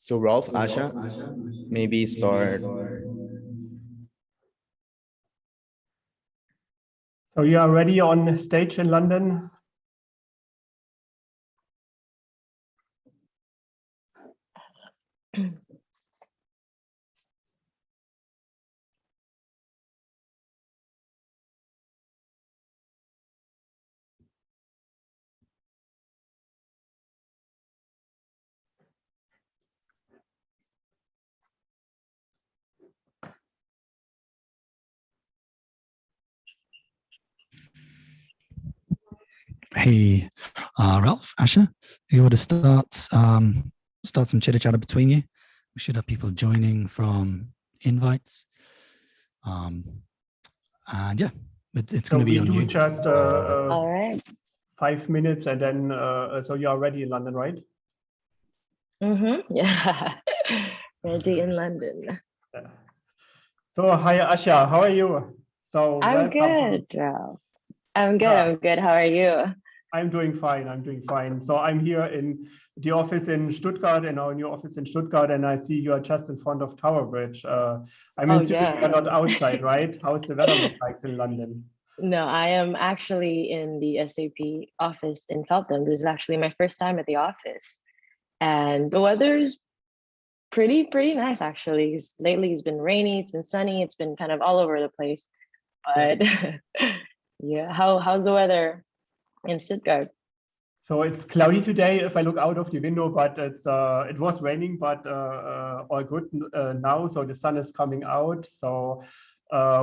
So Rolf, Asha, maybe start. So you are ready on stage in London? Hey, Ralph, Asha, you want to start some chitter chatter between you? We should have people joining from invites, and yeah, it's going to be on you. Just All right. 5 minutes, and then so you are ready in London, right? Yeah. Ready in London. Yeah. So hi Asha, how are you? So I'm welcome. good, Ralph. I'm good. I'm good. How are you? I'm doing fine. I'm doing fine. So I'm here in the office in Stuttgart, in our new office in Stuttgart, and I see you are just in front of Tower Bridge. I'm assuming you're not outside, right? How's the weather look like in London? No, I am actually in the SAP office in Feltham. This is actually my first time at the office, and the weather's pretty nice actually. Lately it's been rainy, it's been sunny, it's been kind of all over the place. But yeah, how's the weather in Stuttgart? So it's cloudy today if I look out of the window, but it was raining, but all good now. So the sun is coming out. So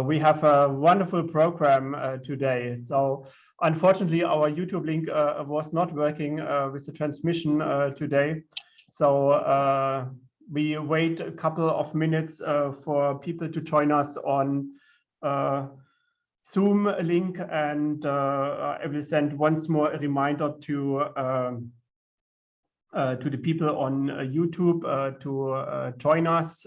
we have a wonderful program today. So unfortunately, our YouTube link was not working with the transmission today. So we wait a couple of minutes for people to join us on Zoom link, and I will send once more a reminder to the people on YouTube to join us,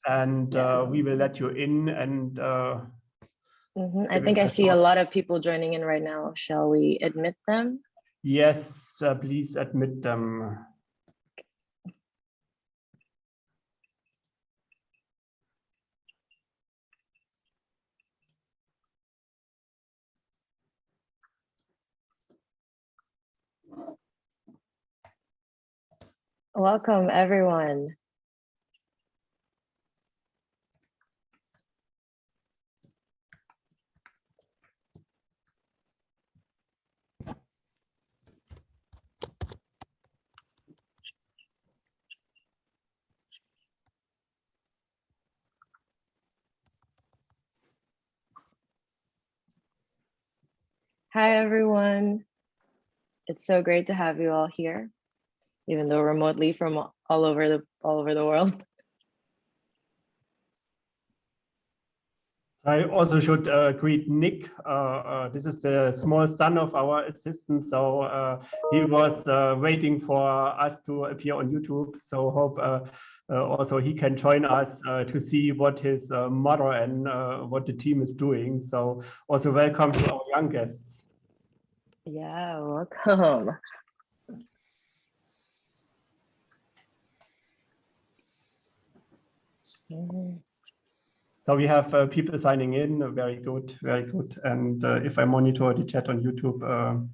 and we will let you in. And I think I see a lot of people joining in right now. Shall we admit them? Yes, please admit them. Welcome, everyone. Hi, everyone. It's so great to have you all here, even though remotely from all over the world. I also should greet Nick. This is the small son of our assistant, so he was waiting for us to appear on YouTube. So hope also he can join us to see what his mother and what the team is doing. So also welcome to our young guests. Yeah, welcome. So we have people signing in. Very good, very good. And if I monitor the chat on YouTube,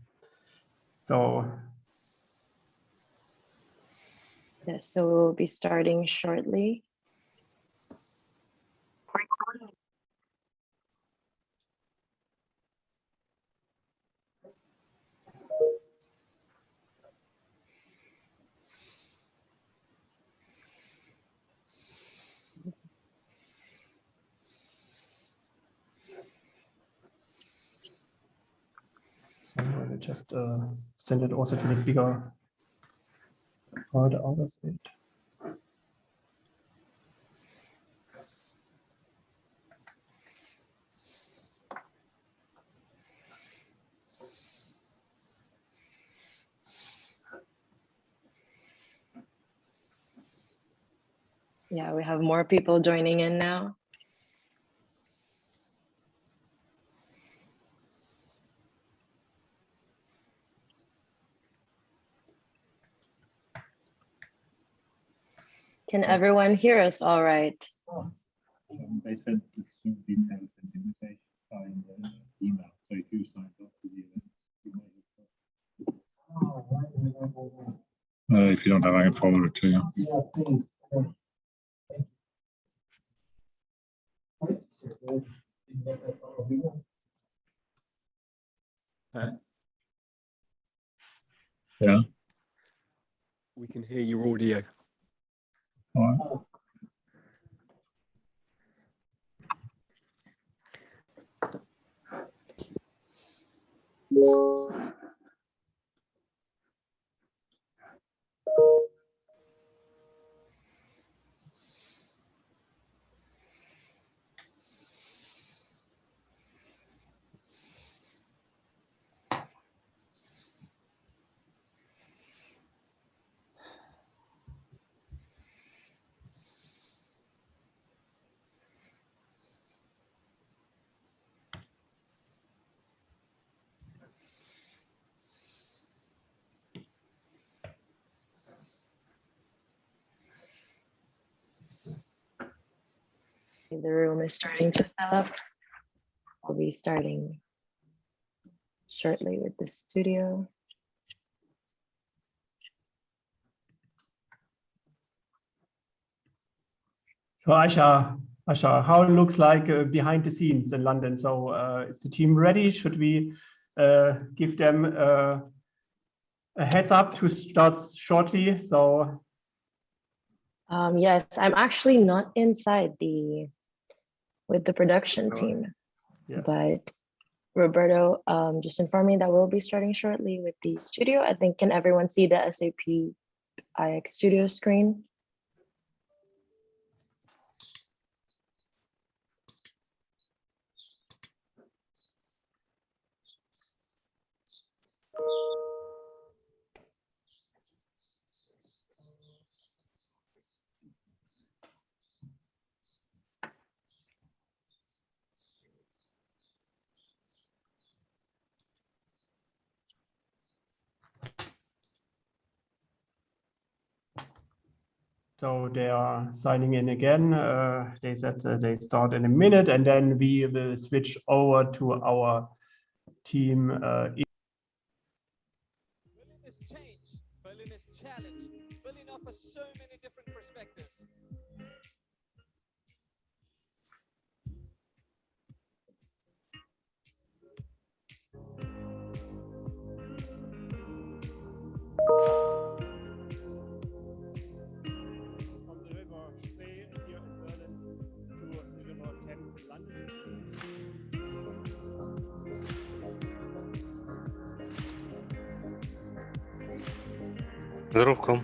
Yes, so we'll be starting shortly. So I will just send it also to the bigger part out of it. Yeah, we have more people joining in now. Can everyone hear us all right? They said the Zoom details and invitation are in the email. So if you signed up to the event, you may have. If you don't have, I can forward it to you. Yeah, please. Yeah. We can hear your audio. All right. The room is starting to fill up. I'll be starting shortly with the studio. So Aisha, how it looks like behind the scenes in London? So is the team ready? Should we give them a heads up to start shortly? So Yes, I'm actually not inside with the production team, yeah. but Roberto just informed me that we'll be starting shortly with the studio. I think, can everyone see the SAP IX Studio screen? So they are signing in again. They said they start in a minute, and then we will switch over to our team. Berlin is change. Berlin is challenge. Berlin offers so many different perspectives. From the River Spree here in Berlin to the River Thames in London. Здоровком.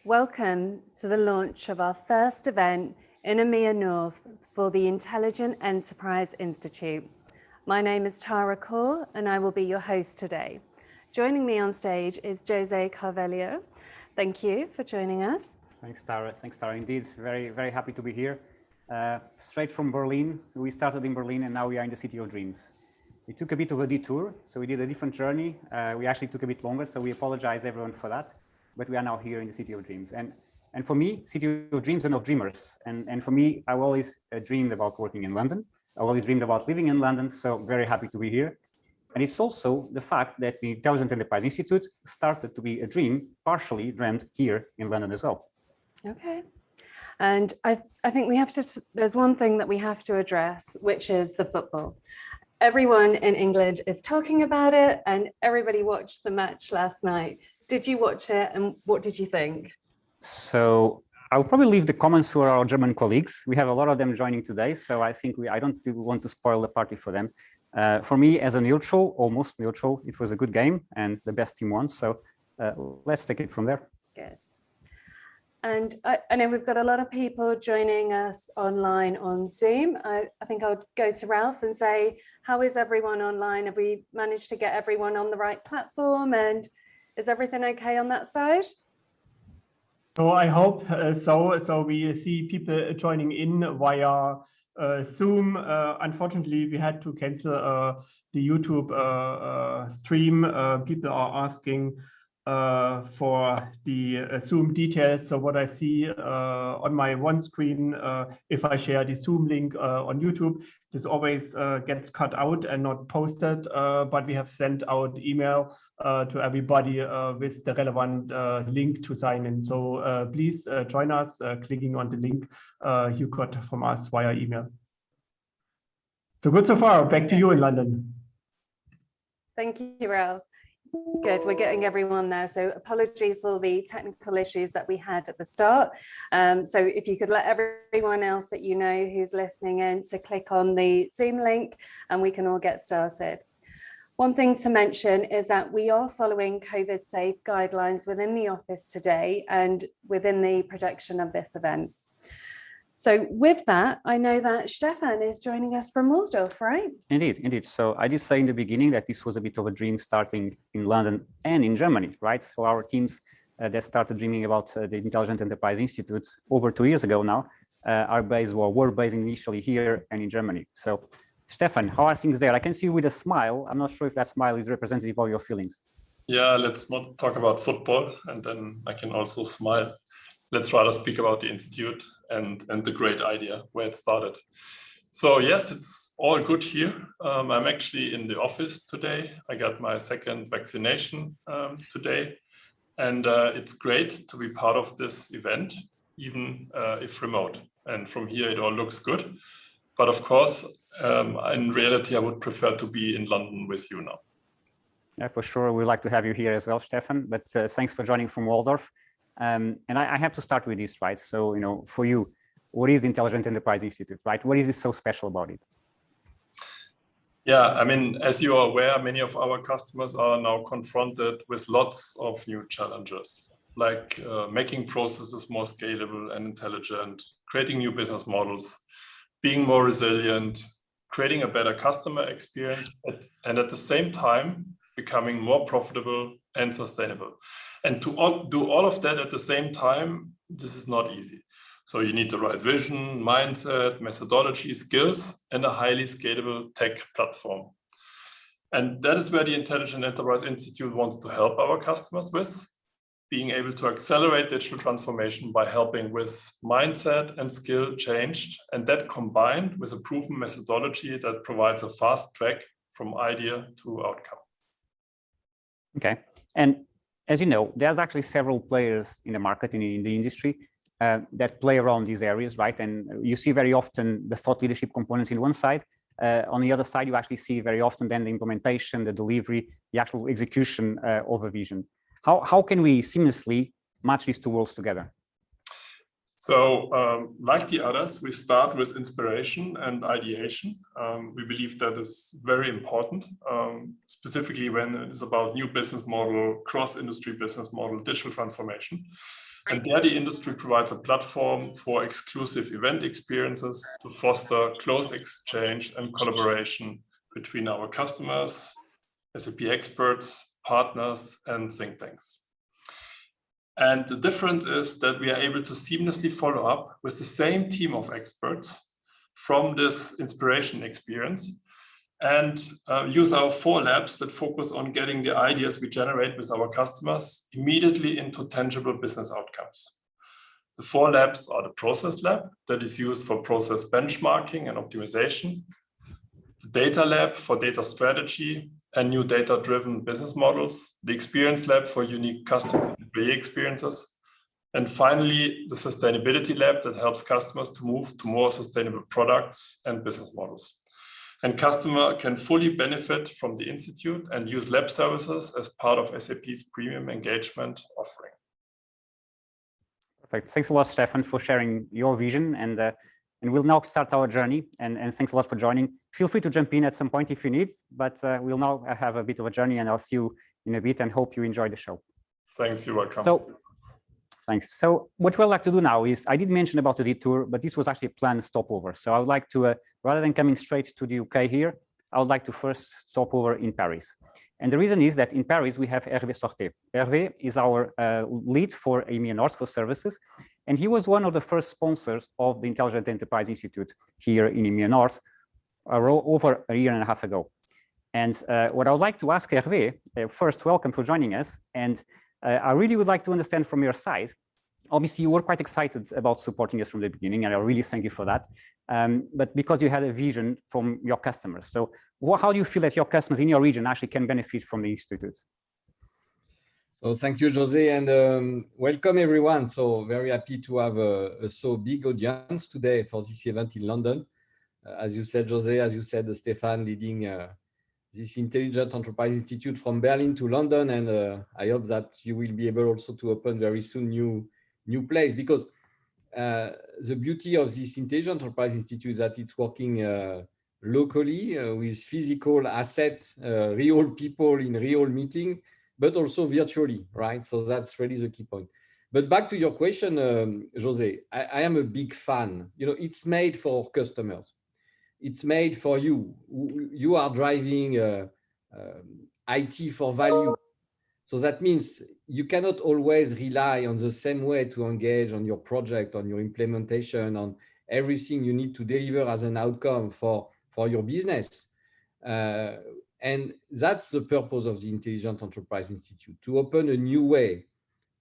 Welcome to the launch of our first event in EMEA North for the Intelligent Enterprise Institute. My name is Tara Kaur and I will be your host today. Joining me on stage is Jose Carvalho. Thank you for joining us. Thanks, Tara. Thanks, Tara. Indeed, very, very happy to be here. Straight from Berlin. So we started in Berlin and now we are in the City of Dreams. We took a bit of a detour, so we did a different journey. We actually took a bit longer, so we apologize everyone for that. But we are now here in the City of Dreams. And for me, City of Dreams and of dreamers. And for me, I've always dreamed about working in London. I've always dreamed about living in London, so very happy to be here. And it's also the fact that the Intelligent Enterprise Institute started to be a dream, partially dreamt here in London as well. Okay. And I think we have to, there's one thing that we have to address, which is the football. Everyone in England is talking about it and everybody watched the match last night. Did you watch it and what did you think? So I'll probably leave the comments to our German colleagues. We have a lot of them joining today, so I think I don't want to spoil the party for them. For me, as a neutral, almost neutral, it was a good game and the best team won. So let's take it from there. Good. And I know we've got a lot of people joining us online on Zoom. I think I'll go to Ralph and say, how is everyone online? Have we managed to get everyone on the right platform? And is everything okay on that side? So I hope so. So we see people joining in via Zoom. Unfortunately, we had to cancel the YouTube stream. People are asking for the Zoom details. So what I see on my one screen, if I share the Zoom link on YouTube, this always gets cut out and not posted, but we have sent out email to everybody with the relevant link to sign in. So please join us clicking on the link you got from us via email. So good so far. Back to you in London. Thank you, Ralph. Good, we're getting everyone there. So apologies for the technical issues that we had at the start. So if you could let everyone else that you know who's listening in to click on the Zoom link and we can all get started. One thing to mention is that we are following COVID safe guidelines within the office today and within the production of this event. So with that, I know that Stefan is joining us from Waldorf, right? Indeed, indeed. So I did say in the beginning that this was a bit of a dream starting in London and in Germany, right? So our teams that started dreaming about the Intelligent Enterprise Institute over 2 years ago now were based initially here and in Germany. So Stefan, how are things there? I can see you with a smile. I'm not sure if that smile is representative of your feelings. Yeah, let's not talk about football and then I can also smile. Let's rather speak about the Institute and the great idea where it started. So yes, it's all good here. I'm actually in the office today. I got my second vaccination today. And it's great to be part of this event, even if remote. And from here, it all looks good. But of course, in reality, I would prefer to be in London with you now. Yeah, for sure. We'd like to have you here as well, Stefan. But thanks for joining from Waldorf. And I have to start with this, right? So, you know, for you, what is the Intelligent Enterprise Institute, right? What is it so special about it? Yeah, I mean, as you are aware, many of our customers are now confronted with lots of new challenges, like making processes more scalable and intelligent, creating new business models, being more resilient, creating a better customer experience, and at the same time, becoming more profitable and sustainable. And to do all of that at the same time, this is not easy. So you need the right vision, mindset, methodology, skills, and a highly scalable tech platform. And that is where the Intelligent Enterprise Institute wants to help our customers with, being able to accelerate digital transformation by helping with mindset and skill change, and that combined with a proven methodology that provides a fast track from idea to outcome. Okay, and as you know, there's actually several players in the market, in the industry, that play around these areas, right? And you see very often the thought leadership components in one side. On the other side, you actually see very often then the implementation, the delivery, the actual execution of a vision. How can we seamlessly match these two worlds together? So like the others, we start with inspiration and ideation. We believe that is very important, specifically when it is about new business model, cross-industry business model, digital transformation. And there the industry provides a platform for exclusive event experiences to foster close exchange and collaboration between our customers, SAP experts, partners, and think tanks. And the difference is that we are able to seamlessly follow up with the same team of experts from this inspiration experience and use our 4 labs that focus on getting the ideas we generate with our customers immediately into tangible business outcomes. The 4 labs are the process lab that is used for process benchmarking and optimization, the data lab for data strategy and new data-driven business models, the experience lab for unique customer employee experiences, and finally, the sustainability lab that helps customers to move to more sustainable products and business models. And customer can fully benefit from the Institute and use lab services as part of SAP's premium engagement offering. Perfect. Thanks a lot, Stefan, for sharing your vision and And we'll now start our journey. And thanks a lot for joining. Feel free to jump in at some point if you need, but we'll now have a bit of a journey, and I'll see you in a bit and hope you enjoy the show. Thanks, you're welcome. So, thanks. So what we'd like to do now is, I did mention about the detour, but this was actually a planned stopover. So I would like to, rather than coming straight to the UK here, I would like to first stop over in Paris. And the reason is that in Paris, we have Hervé Sorté. Hervé is our lead for EMEA North for services. And he was one of the first sponsors of the Intelligent Enterprise Institute here in EMEA North over a year and a half ago. And what I would like to ask Hervé, first, welcome for joining us. And I really would like to understand from your side, obviously you were quite excited about supporting us from the beginning, and I really thank you for that. But because you had a vision from your customers. So how do you feel that your customers in your region actually can benefit from the Institute? So thank you, Jose, and welcome everyone. So very happy to have a so big audience today for this event in London. As you said, Jose, as you said, Stéphane leading this Intelligent Enterprise Institute from Berlin to London, and I hope that you will be able also to open very soon new place, because the beauty of this Intelligent Enterprise Institute is that it's working locally with physical asset, real people in real meeting, but also virtually, right? So that's really the key point. But back to your question, Jose, I am a big fan. You know, it's made for customers. It's made for you. You are driving IT for value. So that means you cannot always rely on the same way to engage on your project, on your implementation, on everything you need to deliver as an outcome for your business. And that's the purpose of the Intelligent Enterprise Institute, to open a new way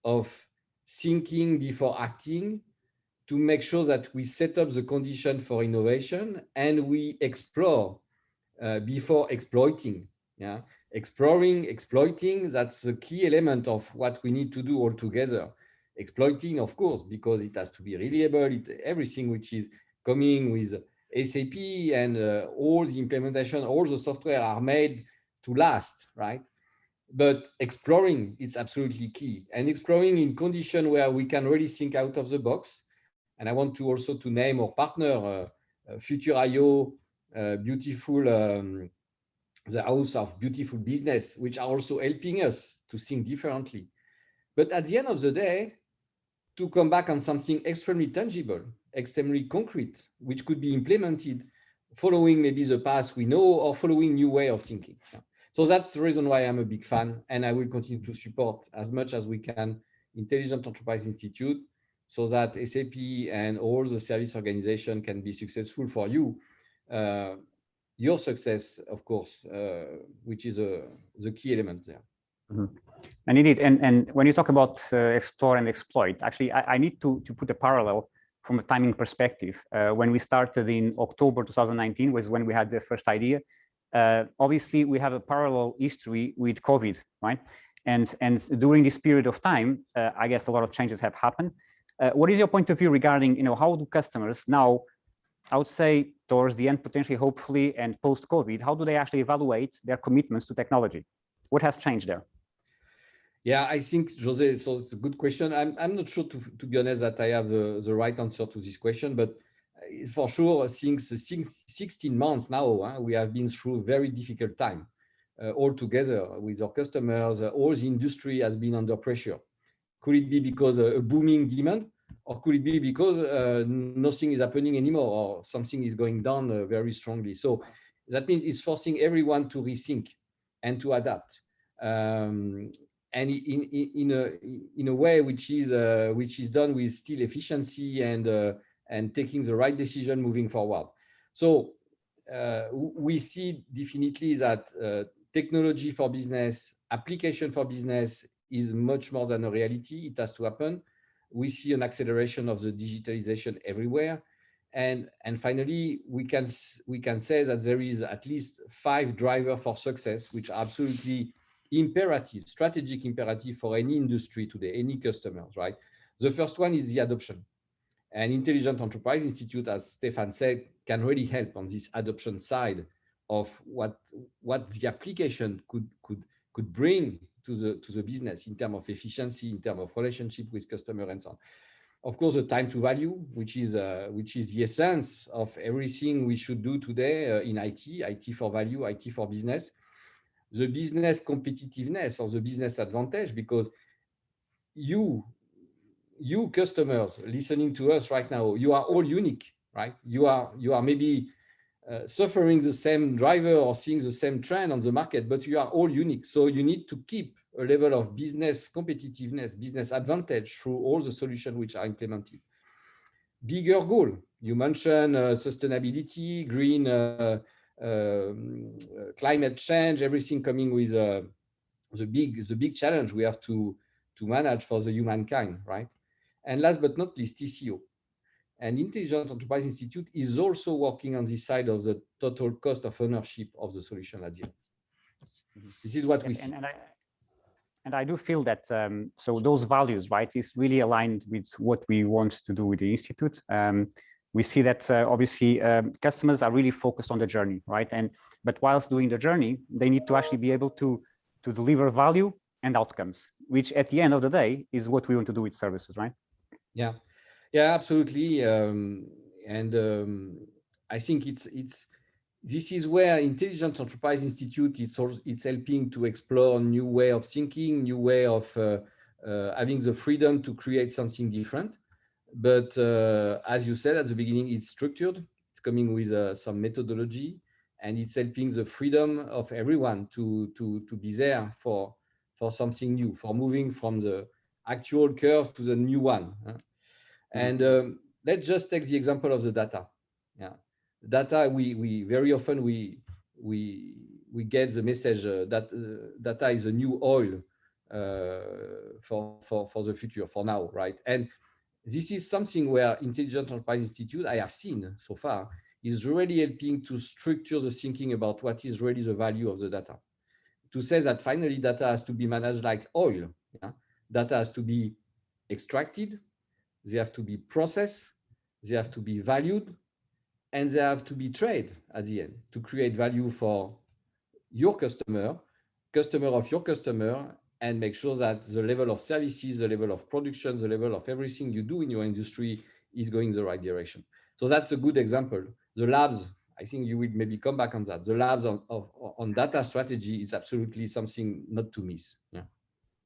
of thinking before acting, to make sure that we set up the condition for innovation and we explore before exploiting. Yeah, exploiting, that's the key element of what we need to do all together. Exploiting, of course, because it has to be reliable, everything which is coming with SAP and all the implementation, all the software are made to last, right? But exploring, it's absolutely key. And exploring in condition where we can really think out of the box. And I want to also to name our partner, Future.io, beautiful, the House of Beautiful Business, which are also helping us to think differently. But at the end of the day, to come back on something extremely tangible, extremely concrete, which could be implemented following maybe the path we know or following new way of thinking. So that's the reason why I'm a big fan, and I will continue to support as much as we can Intelligent Enterprise Institute, so that SAP and all the service organization can be successful for you. Your success, of course, which is the key element there. Mm-hmm. And indeed, and when you talk about explore and exploit, actually, I need to put a parallel from a timing perspective. When we started in October 2019 was when we had the first idea. Obviously, we have a parallel history with COVID, right? And during this period of time, I guess a lot of changes have happened. What is your point of view regarding, how do customers now, I would say towards the end, potentially, hopefully, and post-COVID, how do they actually evaluate their commitments to technology? What has changed there? Yeah, I think, Jose, so it's a good question. I'm not sure, to be honest, that I have the right answer to this question, but for sure, since 16 months now, we have been through a very difficult time all together with our customers. All the industry has been under pressure. Could it be because a booming demand, or could it be because nothing is happening anymore, or something is going down very strongly? So that means it's forcing everyone to rethink and to adapt. And in a way which is done with still efficiency and taking the right decision moving forward. So we see definitely that technology for business, application for business is much more than a reality. It has to happen. We see an acceleration of the digitalization everywhere. And finally, we can say that there is at least 5 drivers for success, which are absolutely imperative, strategic imperative for any industry today, any customers, right? The first one is the adoption. And Intelligent Enterprise Institute, as Stéphane said, can really help on this adoption side of what the application could bring to the business in terms of efficiency, in terms of relationship with customer and so on. Of course, the time to value, which is the essence of everything we should do today in IT for value, IT for business. The business competitiveness or the business advantage, because you customers listening to us right now, you are all unique, right? You are maybe suffering the same driver or seeing the same trend on the market, but you are all unique. So you need to keep a level of business competitiveness, business advantage through all the solutions which are implemented. Bigger goal. You mentioned sustainability, green, climate change, everything coming with the big challenge we have to manage for the humankind, right? And last but not least, TCO. And Intelligent Enterprise Institute is also working on this side of the total cost of ownership of the solution at the end. This is what we see. And I do feel that, so those values, right, is really aligned with what we want to do with the Institute. We see that obviously customers are really focused on the journey, right? But whilst doing the journey, they need to actually be able to deliver value and outcomes, which at the end of the day is what we want to do with services, right? Yeah, absolutely. I think this is where Intelligent Enterprise Institute it's helping to explore a new way of thinking, new way of having the freedom to create something different. But as you said at the beginning, it's structured. It's coming with some methodology, and it's helping the freedom of everyone to be there for something new, for moving from the actual curve to the new one. And let's just take the example of the data. Yeah, data. We very often we get the message that data is a new oil for the future, for now, right? And this is something where Intelligent Enterprise Institute, I have seen so far, is really helping to structure the thinking about what is really the value of the data. To say that finally data has to be managed like oil. Yeah? Data has to be extracted, they have to be processed, they have to be valued, and they have to be traded at the end to create value for your customer of your customer, and make sure that the level of services, the level of production, the level of everything you do in your industry is going the right direction. So that's a good example. The labs, I think you will maybe come back on that. The labs on data strategy is absolutely something not to miss. Yeah.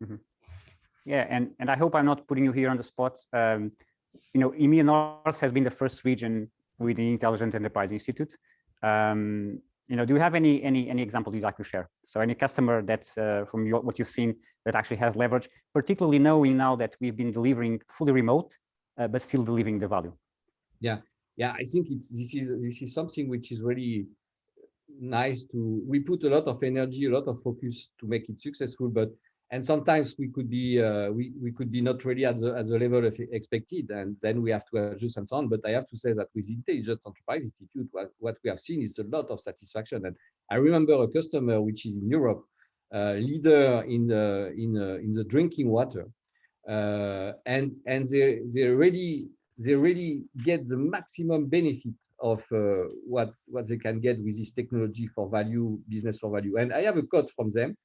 Mm-hmm. Yeah, and I hope I'm not putting you here on the spot. EMEA North has been the first region with the Intelligent Enterprise Institute. Do you have any example you'd like to share? So any customer that's from what you've seen that actually has leverage, particularly knowing now that we've been delivering fully remote, but still delivering the value. Yeah, I think this is something which is really nice to. We put a lot of energy, a lot of focus to make it successful, and sometimes we could be not really at the level of expected, and then we have to adjust and so on. But I have to say that with Intelligent Enterprise Institute, what we have seen is a lot of satisfaction. And I remember a customer which is in Europe, leader in the drinking water, and they really get the maximum benefit of what they can get with this technology for value, business for value. And I have a quote from them,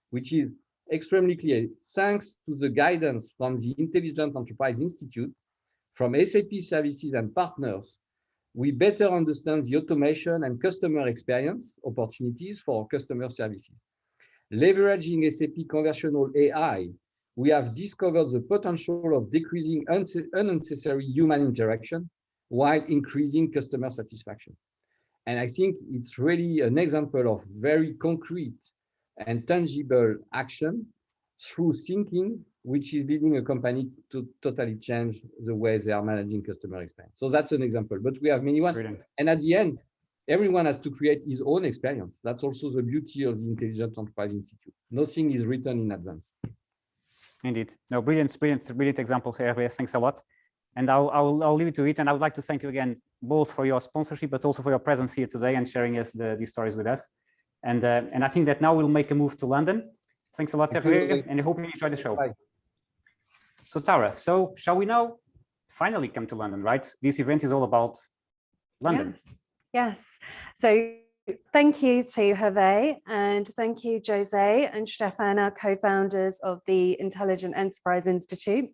which is extremely clear. Thanks to the guidance from the Intelligent Enterprise Institute, from SAP services and partners, we better understand the automation and customer experience opportunities for customer services. Leveraging SAP conversational AI, we have discovered the potential of decreasing unnecessary human interaction while increasing customer satisfaction. And I think it's really an example of very concrete and tangible action through thinking, which is leading a company to totally change the way they are managing customer experience. So that's an example, but we have many ones. Brilliant. And at the end, everyone has to create his own experience. That's also the beauty of the Intelligent Enterprise Institute. Nothing is written in advance. Indeed. No, brilliant examples here. Thanks a lot. And I'll leave it to it. And I would like to thank you again, both for your sponsorship, but also for your presence here today and sharing these stories with us. And I think that now we'll make a move to London. Thanks a lot, Hervé, and I hope you enjoy the show. Bye. So Tara, so shall we now finally come to London, right? This event is all about London. Yes. So thank you to Hervé, and thank you, Jose and Stefan, our co-founders of the Intelligent Enterprise Institute.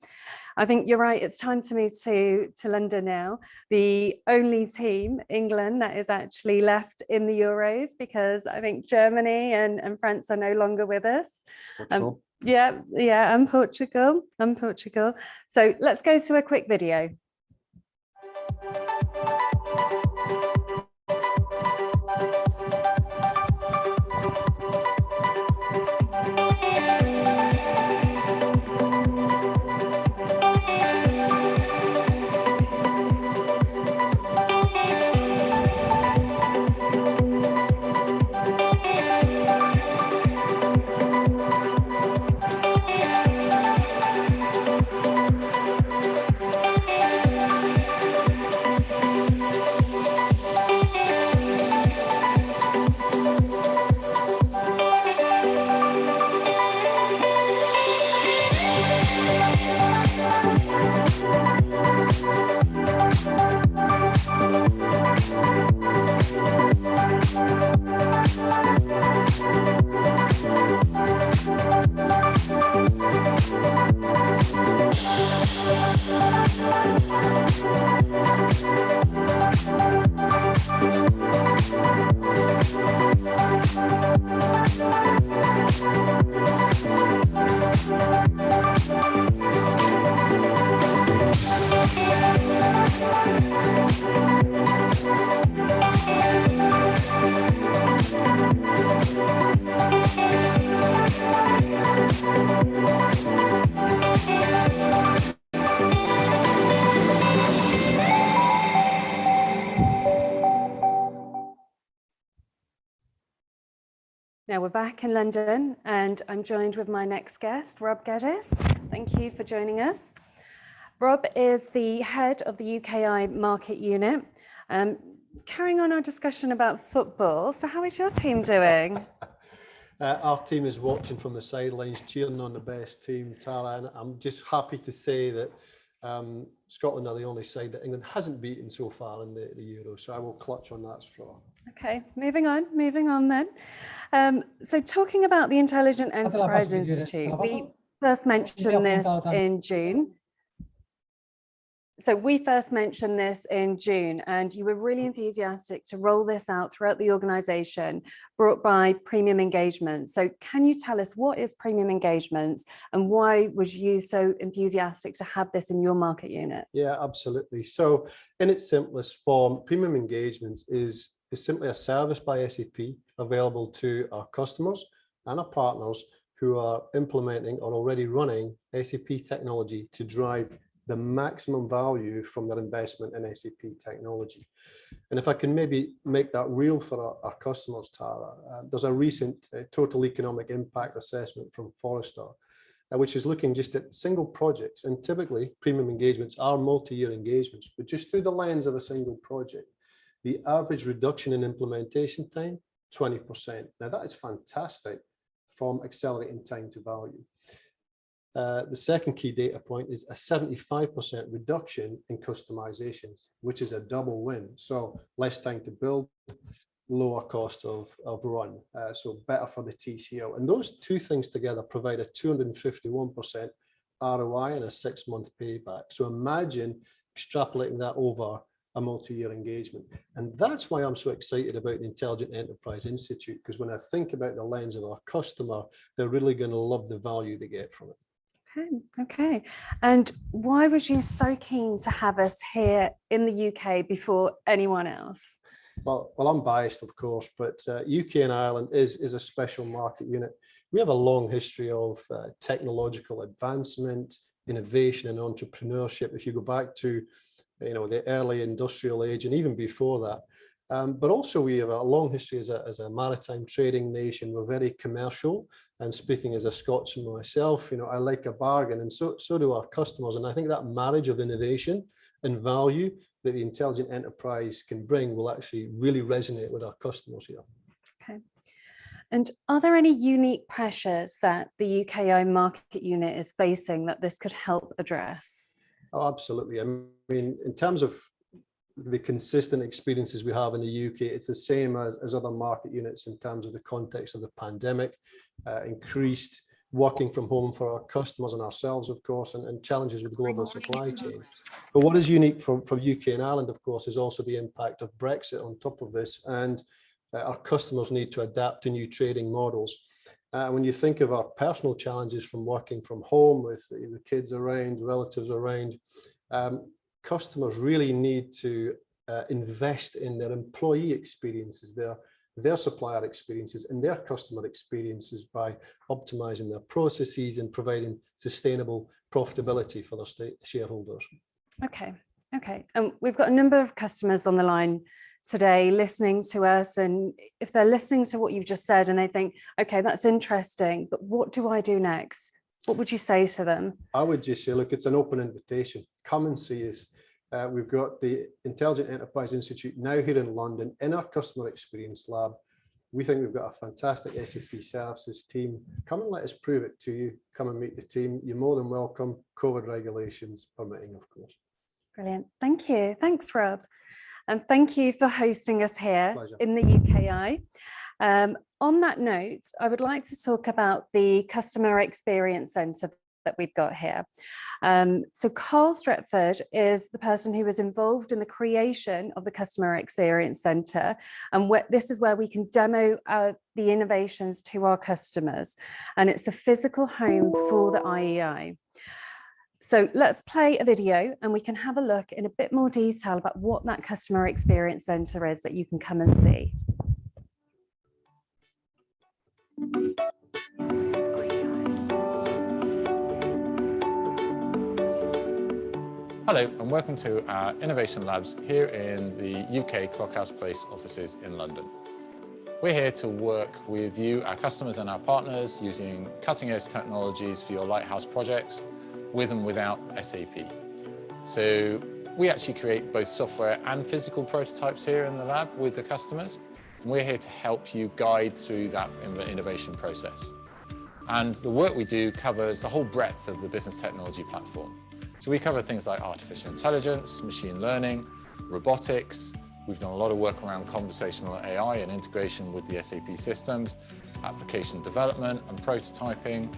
I think you're right, it's time to move to London now. The only team, England, that is actually left in the Euros, because I think Germany and France are no longer with us. Yeah, and Portugal. So let's go to a quick video. Now we're back in London, and I'm joined with my next guest, Rob Geddes. Thank you for joining us. Rob is the head of the UKI market unit. Carrying on our discussion about football, so how is your team doing? Our team is watching from the sidelines, cheering on the best team, Tara, and I'm just happy to say that Scotland are the only side that England hasn't beaten so far in the Euro, so I will clutch on that straw. Okay, moving on then. So talking about the Intelligent Enterprise Institute, we first mentioned this in June. And you were really enthusiastic to roll this out throughout the organization, brought by Premium Engagements. So can you tell us, what is Premium Engagements and why was you so enthusiastic to have this in your market unit? Yeah, absolutely. So in its simplest form, Premium Engagements is simply a service by SAP available to our customers and our partners who are implementing or already running SAP technology to drive the maximum value from their investment in SAP technology. And if I can maybe make that real for our customers, Tara, there's a recent total economic impact assessment from Forrester, which is looking just at single projects. And typically Premium Engagements are multi-year engagements, but just through the lens of a single project, the average reduction in implementation time, 20%. Now that is fantastic from accelerating time to value. The second key data point is a 75% reduction in customizations, which is a double win. So less time to build, lower cost of run, so better for the TCO. And those two things together provide a 251% ROI and a 6-month payback. So imagine extrapolating that over a multi-year engagement. And that's why I'm so excited about the Intelligent Enterprise Institute, because when I think about the lens of our customer, they're really going to love the value they get from it. Okay. And why was you so keen to have us here in the UK before anyone else? Well, I'm biased, of course, but UK and Ireland is a special market unit. We have a long history of technological advancement, innovation and entrepreneurship. If you go back to the early industrial age and even before that. But also we have a long history as a maritime trading nation. We're very commercial, and speaking as a Scotsman myself, I like a bargain, and so do our customers. And I think that marriage of innovation and value that the Intelligent Enterprise can bring will actually really resonate with our customers here. Okay. And are there any unique pressures that the UKI market unit is facing that this could help address? Oh, absolutely. I mean, in terms of the consistent experiences we have in the UK. It's the same as other market units in terms of the context of the pandemic, increased working from home for our customers and ourselves, of course, and challenges with global supply chain. But what is unique for UK and Ireland, of course, is also the impact of Brexit on top of this, and our customers need to adapt to new trading models. When you think of our personal challenges from working from home with the kids around, relatives around, customers really need to invest in their employee experiences, their supplier experiences and their customer experiences by optimizing their processes and providing sustainable profitability for their shareholders. Okay. We've got a number of customers on the line today listening to us, and if they're listening to what you've just said and they think, okay, that's interesting, but what do I do next? What would you say to them? I would just say, look, it's an open invitation. Come and see us. We've got the Intelligent Enterprise Institute now here in London in our customer experience lab. We think we've got a fantastic SAP services team. Come and let us prove it to you. Come and meet the team. You're more than welcome, COVID regulations permitting, of course. Brilliant. Thank you. Thanks, Rob. And thank you for hosting us here Pleasure. in the UKI. On that note, I would like to talk about the Customer Experience Centre that we've got here. So Carl Stretford is the person who was involved in the creation of the Customer Experience Centre, and this is where we can demo the innovations to our customers, and it's a physical home for the IEI. So let's play a video and we can have a look in a bit more detail about what that Customer Experience Centre is that you can come and see. Hello and welcome to our Innovation Labs here in the UK Clockhouse Place offices in London. We're here to work with you, our customers and our partners, using cutting-edge technologies for your lighthouse projects, with and without SAP. So we actually create both software and physical prototypes here in the lab with the customers. And we're here to help you guide through that innovation process. And the work we do covers the whole breadth of the business technology platform. So we cover things like artificial intelligence, machine learning, robotics. We've done a lot of work around conversational AI and integration with the SAP systems, application development and prototyping.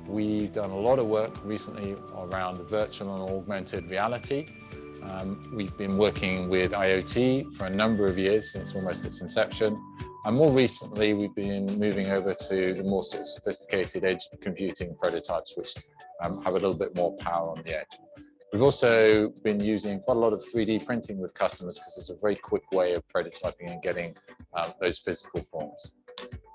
We've done a lot of work recently around virtual and augmented reality. We've been working with IoT for a number of years, since almost its inception. And more recently, we've been moving over to the more sort of sophisticated edge computing prototypes, which have a little bit more power on the edge. We've also been using quite a lot of 3D printing with customers because it's a very quick way of prototyping and getting those physical forms.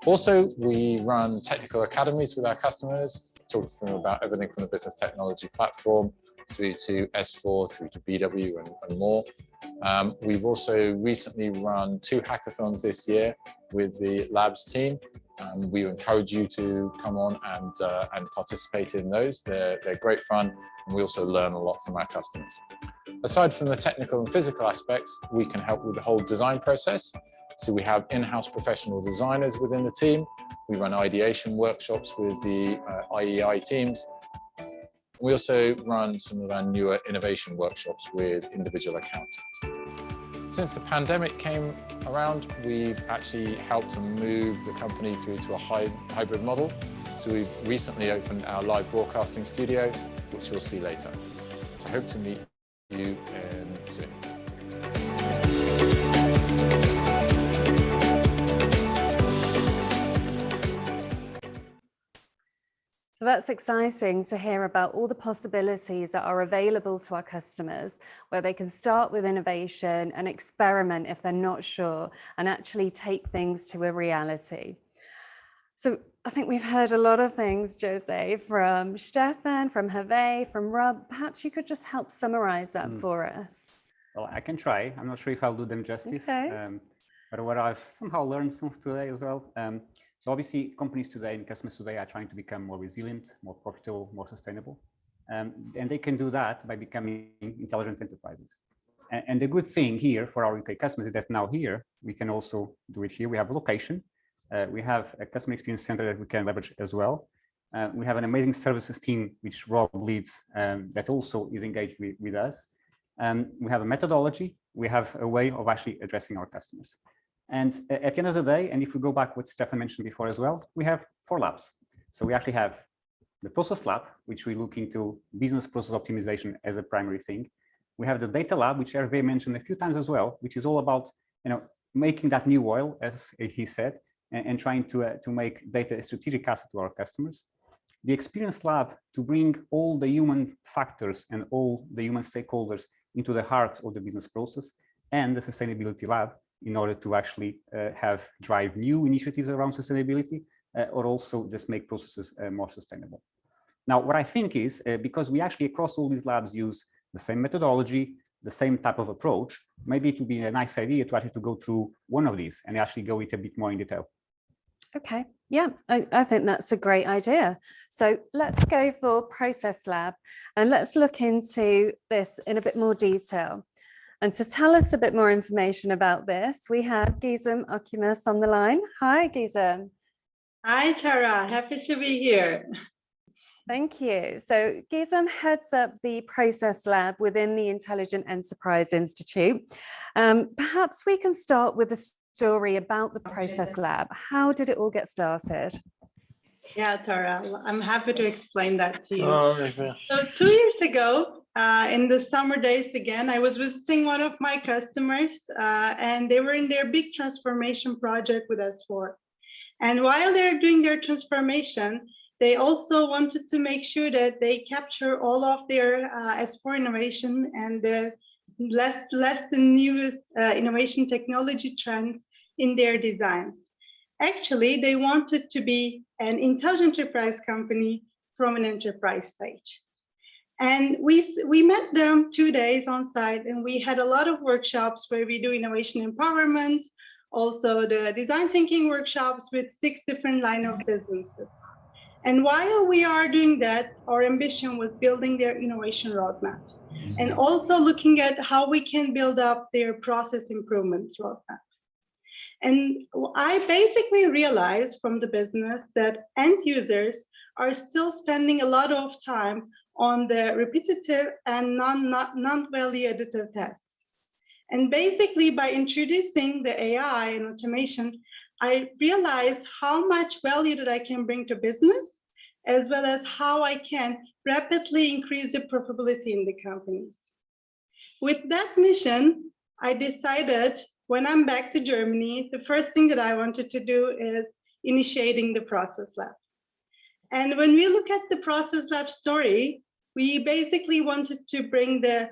Also, we run technical academies with our customers, talk to them about everything from the business technology platform through to S4, through to BW and more. We've also recently run 2 hackathons this year with the labs team. We encourage you to come on and participate in those. They're great fun, and we also learn a lot from our customers. Aside from the technical and physical aspects, we can help with the whole design process. So we have in-house professional designers within the team. We run ideation workshops with the IEI teams. We also run some of our newer innovation workshops with individual account teams. Since the pandemic came around, we've actually helped to move the company through to a hybrid model. So we've recently opened our live broadcasting studio, which you'll see later. So I hope to meet you soon. So that's exciting to hear about all the possibilities that are available to our customers, where they can start with innovation and experiment if they're not sure, and actually take things to a reality. So I think we've heard a lot of things, Jose, from Stefan, from Hervé, from Rob. Perhaps you could just help summarize that for us. Well, I can try. I'm not sure if I'll do them justice. Okay. But what I've somehow learned some today as well. So obviously companies today and customers today are trying to become more resilient, more profitable, more sustainable. And they can do that by becoming intelligent enterprises. And the good thing here for our UK customers is that now here, we can also do it here. We have a location. We have a customer experience center that we can leverage as well. We have an amazing services team, which Rob leads, that also is engaged with us. We have a methodology. We have a way of actually addressing our customers. And at the end of the day, and if we go back what Stefan mentioned before as well, we have 4 labs. So we actually have the process lab, which we look into business process optimization as a primary thing. We have the data lab, which Hervé mentioned a few times as well, which is all about making that new oil, as he said, and trying to make data a strategic asset to our customers. The experience lab to bring all the human factors and all the human stakeholders into the heart of the business process, and the sustainability lab in order to actually drive new initiatives around sustainability, or also just make processes more sustainable. Now, what I think is, because we actually across all these labs use the same methodology, the same type of approach, maybe it would be a nice idea to actually go through one of these and actually go into a bit more in detail. Okay, yeah, I think that's a great idea. So let's go for Process Lab and let's look into this in a bit more detail. And to tell us a bit more information about this, we have Gizem Okumus on the line. Hi, Gizem. Hi, Tara. Happy to be here. Thank you. So Gizem heads up the Process Lab within the Intelligent Enterprise Institute. Perhaps we can start with a story about the Process Lab. How did it all get started? Yeah, Tara, I'm happy to explain that to you. So 2 years ago, in the summer days again, I was visiting one of my customers and they were in their big transformation project with S4. And while they're doing their transformation, they also wanted to make sure that they capture all of their S4 innovation and the last and newest innovation technology trends in their designs. Actually, they wanted to be an intelligent enterprise company from an enterprise stage. And we met them 2 days on site, and we had a lot of workshops where we do innovation empowerment, also the design thinking workshops with 6 different line of businesses. And while we are doing that, our ambition was building their innovation roadmap and also looking at how we can build up their process improvements roadmap. And I basically realized from the business that end users are still spending a lot of time on the repetitive and non-value additive tasks. And basically by introducing the AI and automation, I realized how much value that I can bring to business, as well as how I can rapidly increase the profitability in the companies. With that mission, I decided when I'm back to Germany, the first thing that I wanted to do is initiating the Process Lab. And when we look at the Process Lab story, we basically wanted to bring the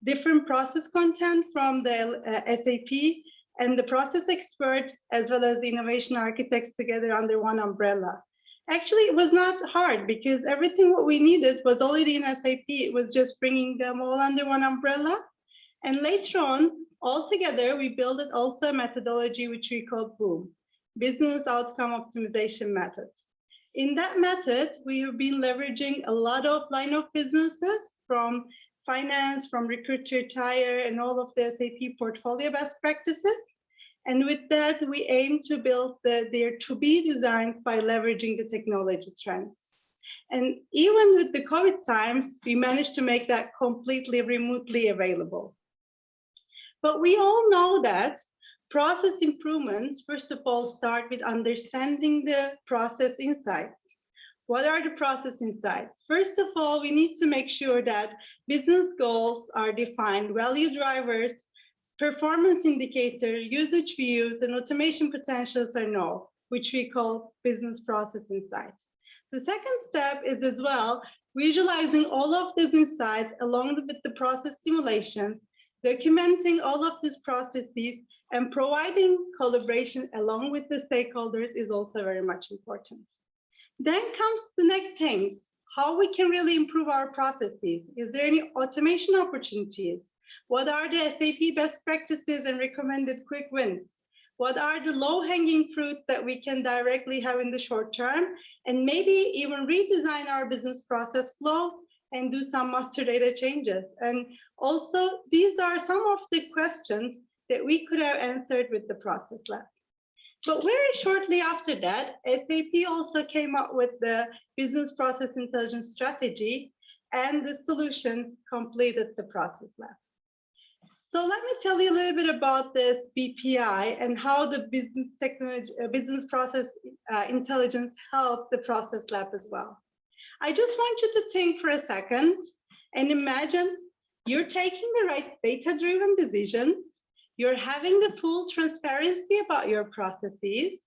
different process content from the SAP and the process expert, as well as the innovation architects together under one umbrella. Actually, it was not hard because everything what we needed was already in SAP. It was just bringing them all under one umbrella. And later on, all together, we built also a methodology which we call BOOM, Business Outcome Optimization Method. In that method, we have been leveraging a lot of line of businesses from finance, from recruiter, tire, and all of the SAP portfolio best practices. And with that, we aim to build their to-be designs by leveraging the technology trends. And even with the COVID times, we managed to make that completely remotely available. But we all know that process improvements, first of all, start with understanding the process insights. What are the process insights? First of all, we need to make sure that business goals are defined, value drivers, performance indicator, usage views, and automation potentials are known, which we call business process insights. The second step is as well visualizing all of these insights along with the process simulations, documenting all of these processes, and providing collaboration along with the stakeholders is also very much important. Then comes the next things, how we can really improve our processes. Is there any automation opportunities? What are the SAP best practices and recommended quick wins? What are the low-hanging fruits that we can directly have in the short term? And maybe even redesign our business process flows and do some master data changes. And also, these are some of the questions that we could have answered with the Process Lab. But very shortly after that, SAP also came up with the Business Process Intelligence Strategy, and the solution completed the Process Lab. So let me tell you a little bit about this BPI and how the business technology, business process intelligence helped the process lab as well. I just want you to think for a second and imagine you're taking the right data-driven decisions, you're having the full transparency about your processes,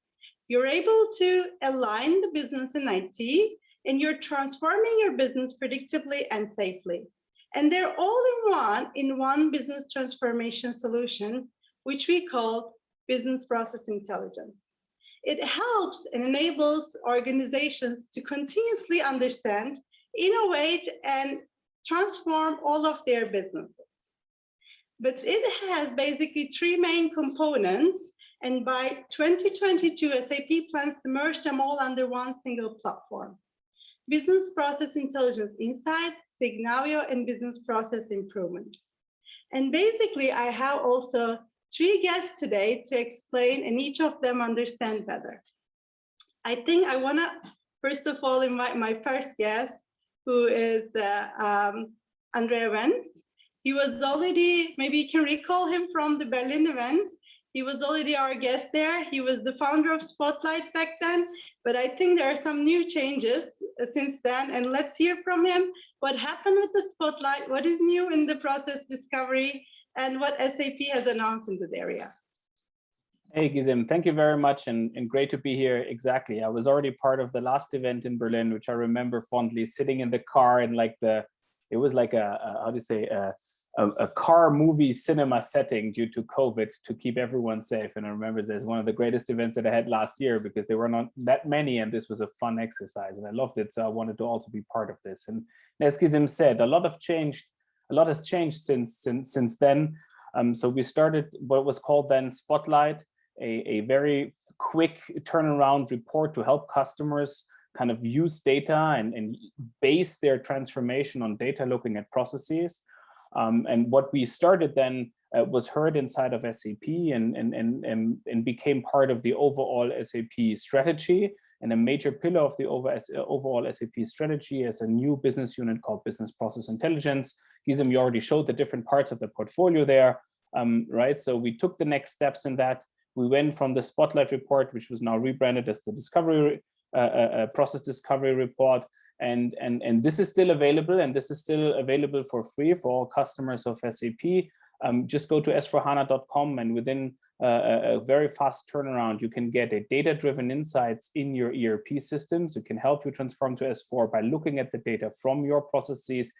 you're able to align the business in IT, and you're transforming your business predictably and safely. And they're all in one business transformation solution, which we call business process intelligence. It helps and enables organizations to continuously understand, innovate, and transform all of their businesses. But it has basically three main components, and by 2022, SAP plans to merge them all under one single platform. Business Process Intelligence Insights, Signavio, and Business Process Improvements. And basically, I have also three guests today to explain, and each of them understand better. I think I want to, first of all, invite my first guest, who is Andrea Wenz. He was already, maybe you can recall him from the Berlin event. He was already our guest there. He was the founder of Spotlight back then, but I think there are some new changes since then. And let's hear from him what happened with the Spotlight, what is new in the process discovery, and what SAP has announced in this area. Hey, Gizem, thank you very much, and great to be here. Exactly. I was already part of the last event in Berlin, which I remember fondly, sitting in the car in like it was like how do you say, a car movie cinema setting due to COVID to keep everyone safe. And I remember there's one of the greatest events that I had last year because there were not that many, and this was a fun exercise, and I loved it. So I wanted to also be part of this. And as Gizem said, a lot has changed since then. So we started what was called then Spotlight, a very quick turnaround report to help customers kind of use data and base their transformation on data, looking at processes. And what we started then was heard inside of SAP and became part of the overall SAP strategy, and a major pillar of the overall SAP strategy as a new business unit called Business Process Intelligence. Gizem, you already showed the different parts of the portfolio there, right? So we took the next steps in that. We went from the Spotlight report, which was now rebranded as the Discovery Process Discovery Report, and this is still available, and this is still available for free for all customers of SAP. Just go to s4hana.com, and within a very fast turnaround, you can get a data-driven insights in your ERP systems. It can help you transform to S4 by looking at the data from your processes.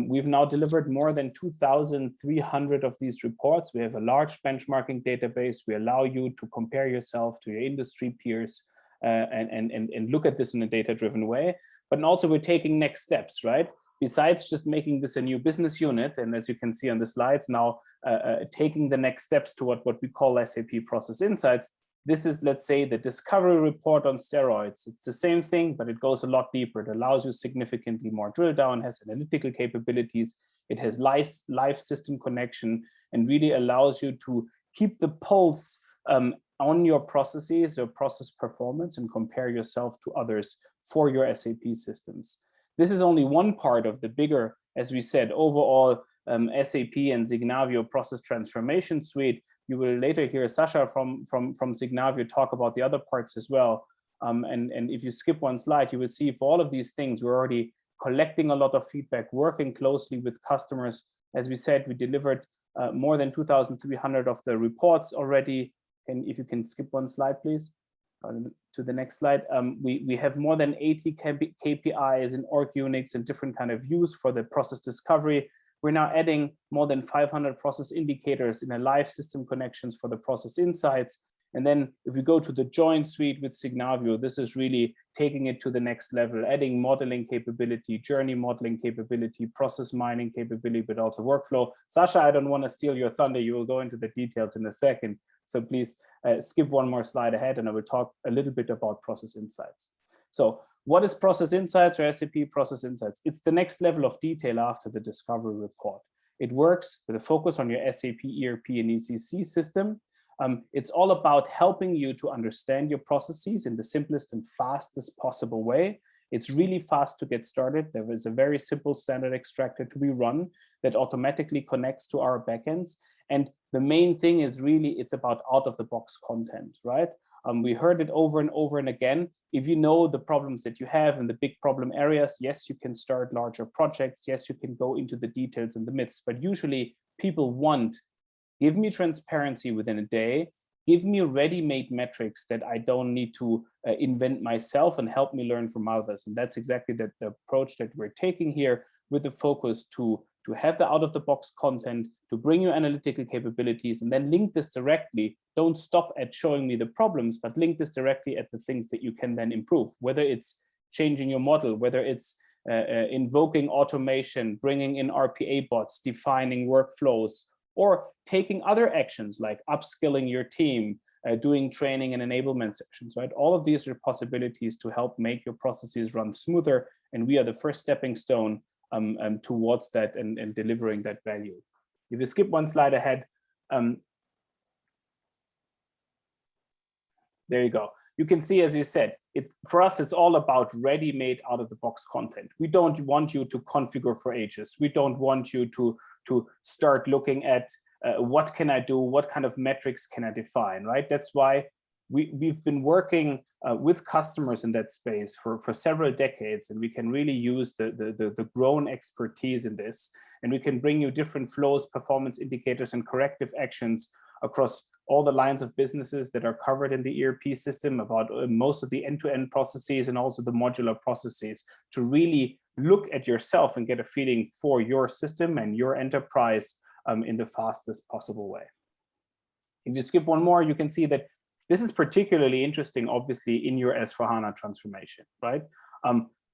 We've now delivered more than 2,300 of these reports. We have a large benchmarking database. We allow you to compare yourself to your industry peers and look at this in a data-driven way. But also we're taking next steps, right? Besides just making this a new business unit, and as you can see on the slides now, taking the next steps to what we call SAP Process Insights. This is, let's say, the discovery report on steroids. It's the same thing, but it goes a lot deeper. It allows you significantly more drill down, has analytical capabilities. It has live system connection, and really allows you to keep the pulse on your processes, your process performance, and compare yourself to others for your SAP systems. This is only one part of the bigger, as we said, overall SAP and Signavio process transformation suite. You will later hear Sasha from Signavio talk about the other parts as well. And if you skip one slide, you will see for all of these things, we're already collecting a lot of feedback, working closely with customers. As we said, we delivered more than 2,300 of the reports already. And if you can skip one slide, please, to the next slide. We have more than 80 KPIs in Org Unix and different kind of views for the process discovery. We're now adding more than 500 process indicators in a live system connections for the process insights. And then if we go to the joint suite with Signavio, this is really taking it to the next level, adding modeling capability, journey modeling capability, process mining capability, but also workflow. Sasha, I don't want to steal your thunder. You will go into the details in a second. So please skip one more slide ahead, and I will talk a little bit about process insights. So what is Process Insights or SAP Process Insights? It's the next level of detail after the discovery report. It works with a focus on your SAP ERP and ECC system. It's all about helping you to understand your processes in the simplest and fastest possible way. It's really fast to get started. There is a very simple standard extractor to be run that automatically connects to our backends. And the main thing is really, it's about out-of-the-box content, right? We heard it over and over and again. If you know the problems that you have and the big problem areas, yes, you can start larger projects. Yes, you can go into the details and the myths, but usually people want, give me transparency within a day, give me ready-made metrics that I don't need to invent myself, and help me learn from others. And that's exactly the approach that we're taking here, with the focus to have the out-of-the-box content, to bring you analytical capabilities, and then link this directly. Don't stop at showing me the problems, but link this directly at the things that you can then improve, whether it's changing your model, whether it's invoking automation, bringing in RPA bots, defining workflows, or taking other actions like upskilling your team, doing training and enablement sessions, right? All of these are possibilities to help make your processes run smoother. And we are the first stepping stone towards that and delivering that value. If you skip one slide ahead, there you go. You can see, as you said, for us, it's all about ready-made out-of-the-box content. We don't want you to configure for ages. We don't want you to start looking at what can I do, what kind of metrics can I define, right? That's why we've been working with customers in that space for several decades, and we can really use the grown expertise in this, and we can bring you different flows, performance indicators, and corrective actions across all the lines of businesses that are covered in the ERP system, about most of the end-to-end processes and also the modular processes, to really look at yourself and get a feeling for your system and your enterprise in the fastest possible way. If you skip one more, you can see that this is particularly interesting, obviously, in your S/4HANA transformation, right?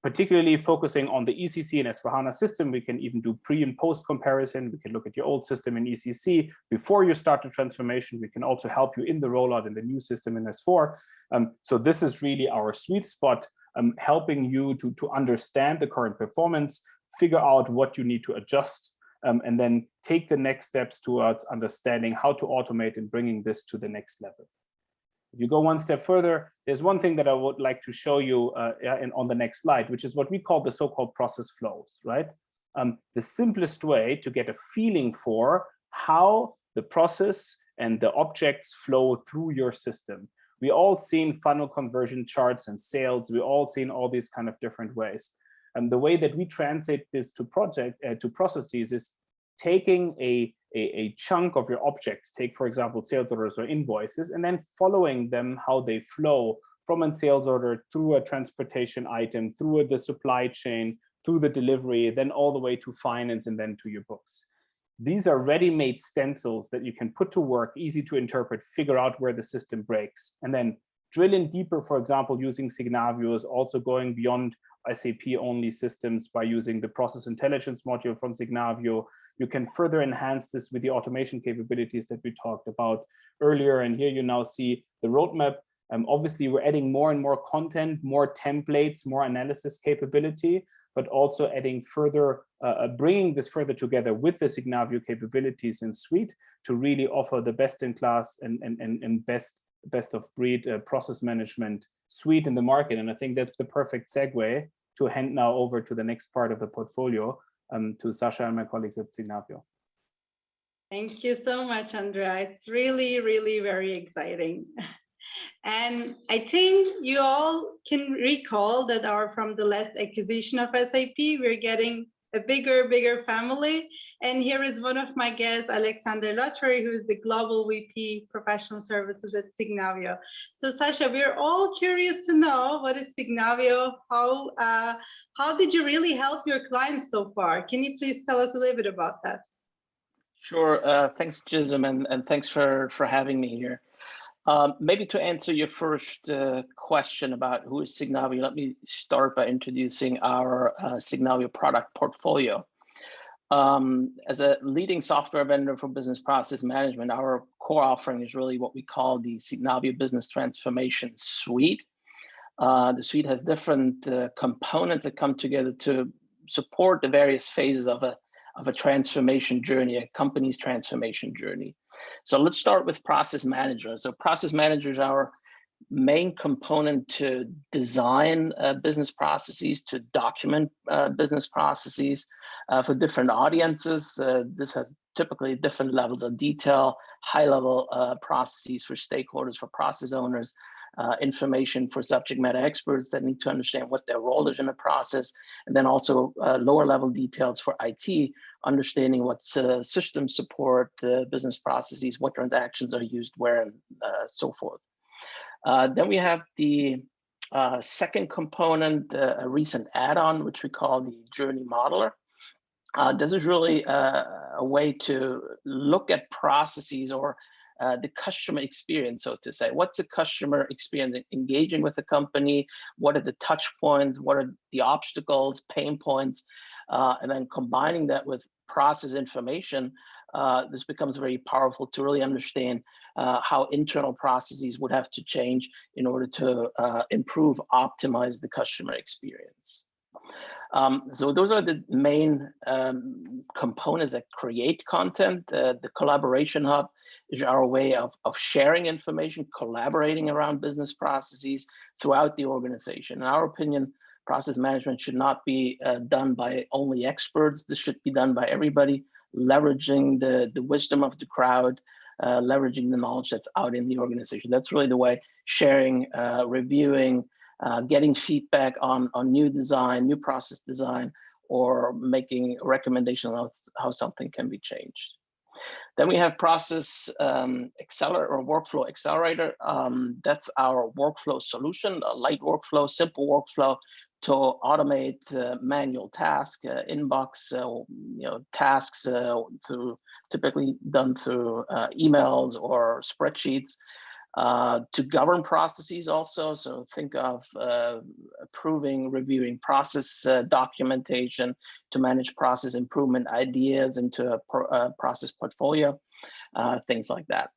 Particularly focusing on the ECC and S/4HANA system. We can even do pre and post comparison. We can look at your old system in ECC before you start the transformation. We can also help you in the rollout in the new system in S4. So this is really our sweet spot, helping you to understand the current performance, figure out what you need to adjust, and then take the next steps towards understanding how to automate and bringing this to the next level. If you go one step further, there's one thing that I would like to show you on the next slide, which is what we call the so-called process flows, right? The simplest way to get a feeling for how the process and the objects flow through your system. We all seen funnel conversion charts and sales. We all seen all these kind of different ways. And the way that we translate this to processes is taking a chunk of your objects, take, for example, sales orders or invoices, and then following them, how they flow from a sales order through a transportation item, through the supply chain, through the delivery, then all the way to finance and then to your books. These are ready-made stencils that you can put to work, easy to interpret, figure out where the system breaks, and then drill in deeper, for example, using Signavio, is also going beyond SAP-only systems by using the process intelligence module from Signavio. You can further enhance this with the automation capabilities that we talked about earlier. And here you now see the roadmap. Obviously, we're adding more and more content, more templates, more analysis capability, but also adding further, bringing this further together with the Signavio capabilities in Suite to really offer the best-in-class and best of breed process management suite in the market. And I think that's the perfect segue to hand now over to the next part of the portfolio, to Sasha and my colleagues at Signavio. Thank you so much, Andrea. It's really, really very exciting. And I think you all can recall that from the last acquisition of SAP, we're getting a bigger family. And here is one of my guests, Alexander Lottery, who is the Global VP Professional Services at Signavio. So Sasha, we're all curious to know, what is Signavio? How did you really help your clients so far? Can you please tell us a little bit about that? Sure. Thanks, Gism, and thanks for having me here. Maybe to answer your first question about who is Signavio, let me start by introducing our Signavio product portfolio. As a leading software vendor for business process management, our core offering is really what we call the Signavio Business Transformation Suite. The suite has different components that come together to support the various phases of a transformation journey, a company's transformation journey. So let's start with process managers. So process managers are main component to design business processes, to document business processes for different audiences. This has typically different levels of detail, high-level processes for stakeholders, for process owners, information for subject matter experts that need to understand what their role is in the process, and then also lower level details for IT, understanding what systems support the business processes, what transactions are used where, and so forth. Then we have the second component, a recent add-on, which we call the Journey Modeler. This is really a way to look at processes or the customer experience, so to say. What's the customer experience engaging with the company? What are the touch points? What are the obstacles, pain points? And then combining that with process information, this becomes very powerful to really understand how internal processes would have to change in order to improve, optimize the customer experience. So those are the main components that create content. The Collaboration Hub is our way of sharing information, collaborating around business processes throughout the organization. In our opinion, process management should not be done by only experts. This should be done by everybody, leveraging the wisdom of the crowd, leveraging the knowledge that's out in the organization. That's really the way, sharing, reviewing, getting feedback on new design, new process design, or making a recommendation on how something can be changed. Then we have Process Accelerator or Workflow Accelerator. That's our workflow solution, a light workflow, simple workflow to automate manual tasks, inbox, tasks typically done through emails or spreadsheets. To govern processes also, so think of approving, reviewing process documentation, to manage process improvement ideas into a process portfolio, things like that.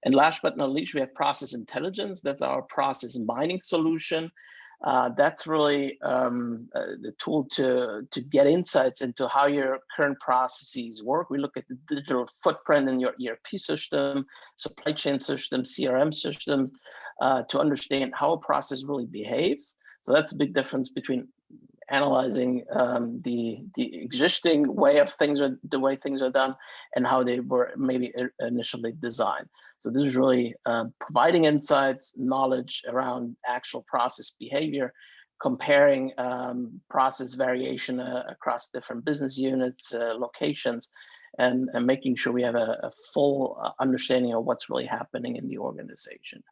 And last but not least, we have Process Intelligence. That's our process mining solution. That's really the tool to get insights into how your current processes work. We look at the digital footprint in your ERP system, supply chain system, CRM system, to understand how a process really behaves. So that's a big difference between analyzing the existing way of things, or the way things are done, and how they were maybe initially designed. So this is really providing insights, knowledge around actual process behavior, comparing process variation across different business units, locations, and making sure we have a full understanding of what's really happening in the organization.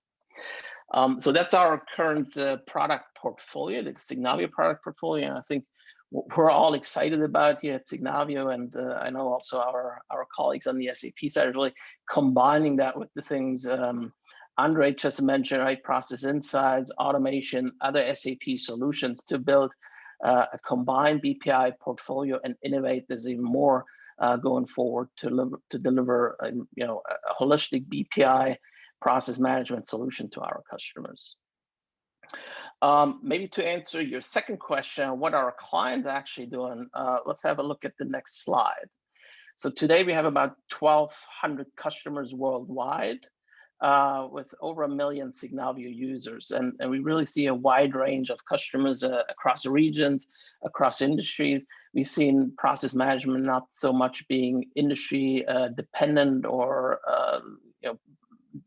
So that's our current product portfolio, the Signavio product portfolio. And I think what we're all excited about here at Signavio, and I know also our colleagues on the SAP side are really combining that with the things Andre just mentioned, right? Process insights, automation, other SAP solutions to build a combined BPI portfolio and innovate this even more going forward to deliver a holistic BPI process management solution to our customers. Maybe to answer your second question, what are our clients actually doing? Let's have a look at the next slide. So today we have about 1,200 customers worldwide with over 1 million Signavio users. And we really see a wide range of customers across regions, across industries. We've seen process management not so much being industry dependent or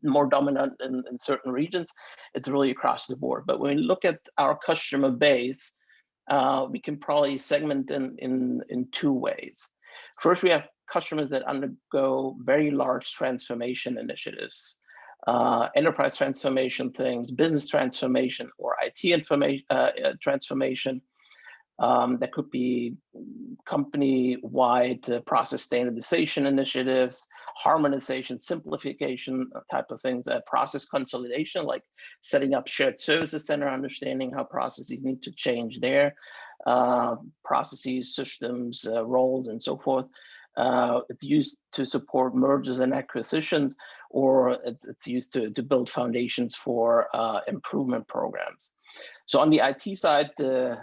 more dominant in certain regions. It's really across the board. But when we look at our customer base, we can probably segment in two ways. First, we have customers that undergo very large transformation initiatives, enterprise transformation things, business transformation, or IT transformation. That could be company-wide process standardization initiatives, harmonization, simplification type of things, process consolidation, like setting up shared services center, understanding how processes need to change their processes, systems, roles, and so forth. It's used to support mergers and acquisitions, or it's used to build foundations for improvement programs. So on the IT side, the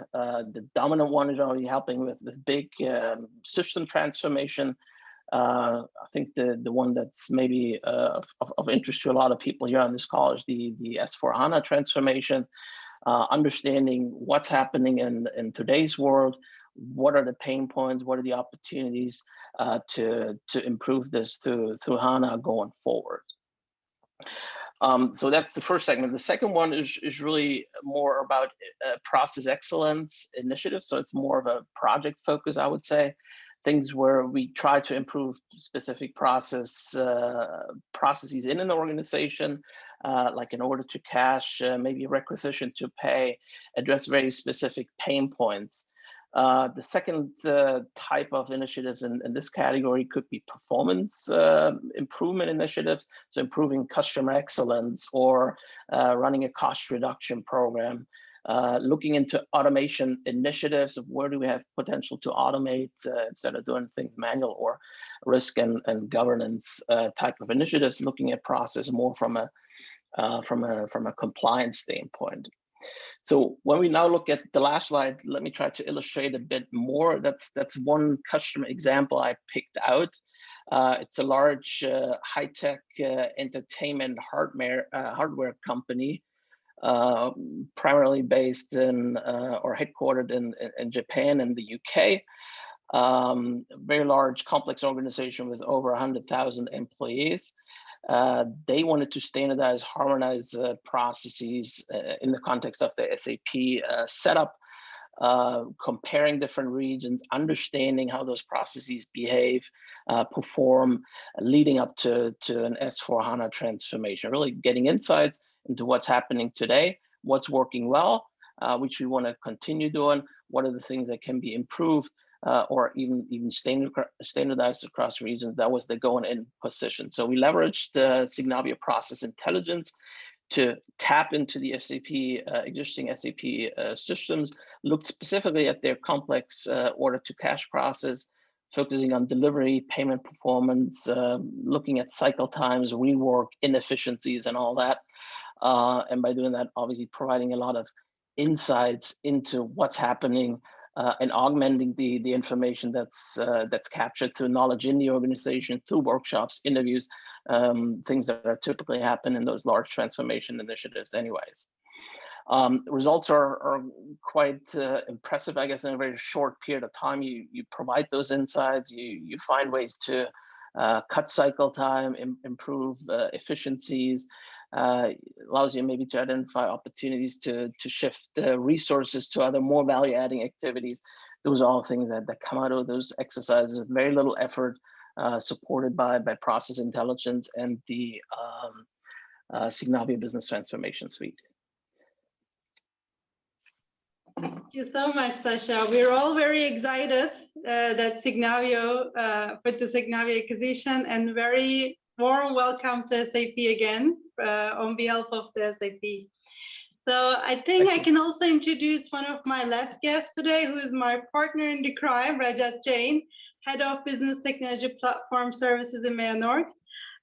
dominant one is already helping with big system transformation. I think the one that's maybe of interest to a lot of people here on this call is the S/4HANA transformation, understanding what's happening in today's world, what are the pain points, what are the opportunities to improve this through HANA going forward. So that's the first segment. The second one is really more about process excellence initiatives. So it's more of a project focus, I would say. Things where we try to improve specific processes in an organization, like an order to cash, maybe a requisition to pay, address very specific pain points. The second type of initiatives in this category could be performance improvement initiatives, so improving customer excellence or running a cost reduction program. Looking into automation initiatives of where do we have potential to automate instead of doing things manual, or risk and governance type of initiatives, looking at process more from a compliance standpoint. So when we now look at the last slide, let me try to illustrate a bit more. That's one customer example I picked out. It's a large high-tech entertainment hardware company, primarily based in or headquartered in Japan and the UK. Very large, complex organization with over 100,000 employees. They wanted to standardize, harmonize processes in the context of the SAP setup, comparing different regions, understanding how those processes behave, perform, leading up to an S/4HANA transformation, really getting insights into what's happening today, what's working well, which we want to continue doing, what are the things that can be improved, or even standardized across regions. That was the going in position. So we leveraged Signavio Process Intelligence to tap into the existing SAP systems, looked specifically at their complex order to cash process, focusing on delivery, payment performance, looking at cycle times, rework, inefficiencies, and all that. And by doing that, obviously providing a lot of insights into what's happening and augmenting the information that's captured through knowledge in the organization, through workshops, interviews, things that are typically happen in those large transformation initiatives anyways. Results are quite impressive, I guess, in a very short period of time. You provide those insights, you find ways to cut cycle time, improve efficiencies, allows you maybe to identify opportunities to shift resources to other more value-adding activities. Those are all things that come out of those exercises with very little effort, supported by process intelligence and the Signavio Business Transformation Suite. Thank you so much, Sasha. We're all very excited that Signavio, for the Signavio acquisition, and very warm welcome to SAP again on behalf of the SAP. So I think I can also introduce one of my last guests today, who is my partner in the crime, Rajat Jain, Head of Business Technology Platform Services in EMEA North.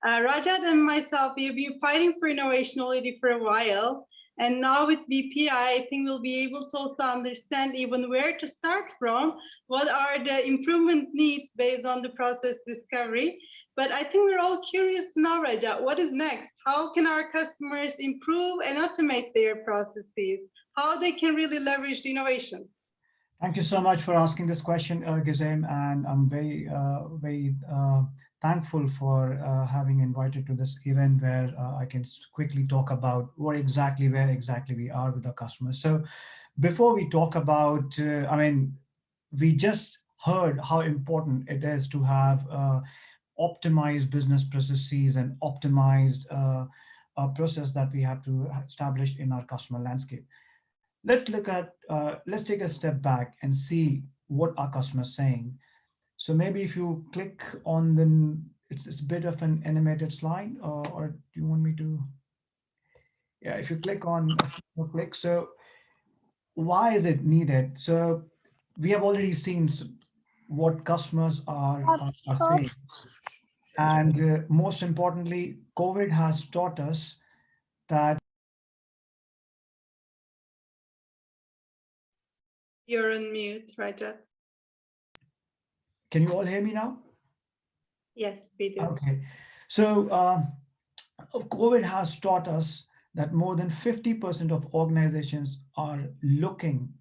Rajat and myself, we have been fighting for innovation already for a while. And now with BPI, I think we'll be able to also understand even where to start from, what are the improvement needs based on the process discovery. But I think we're all curious to know, Rajat, what is next? How can our customers improve and automate their processes? How they can really leverage the innovation? Thank you so much for asking this question, Gizem, and I'm very thankful for having invited to this event where I can quickly talk about where exactly we are with our customers. So before we talk about, we just heard how important it is to have optimized business processes and optimized process that we have to establish in our customer landscape. Let's take a step back and see what our customers are saying. So maybe if you click on it's a bit of an animated slide, or do you want me to? Yeah, if you click on so why is it needed? So we have already seen what customers are saying. And most importantly, COVID has taught us that. You're on mute, Rajat. Can you all hear me now? Yes, we do. Okay. So COVID has taught us that more than 50% of organizations are looking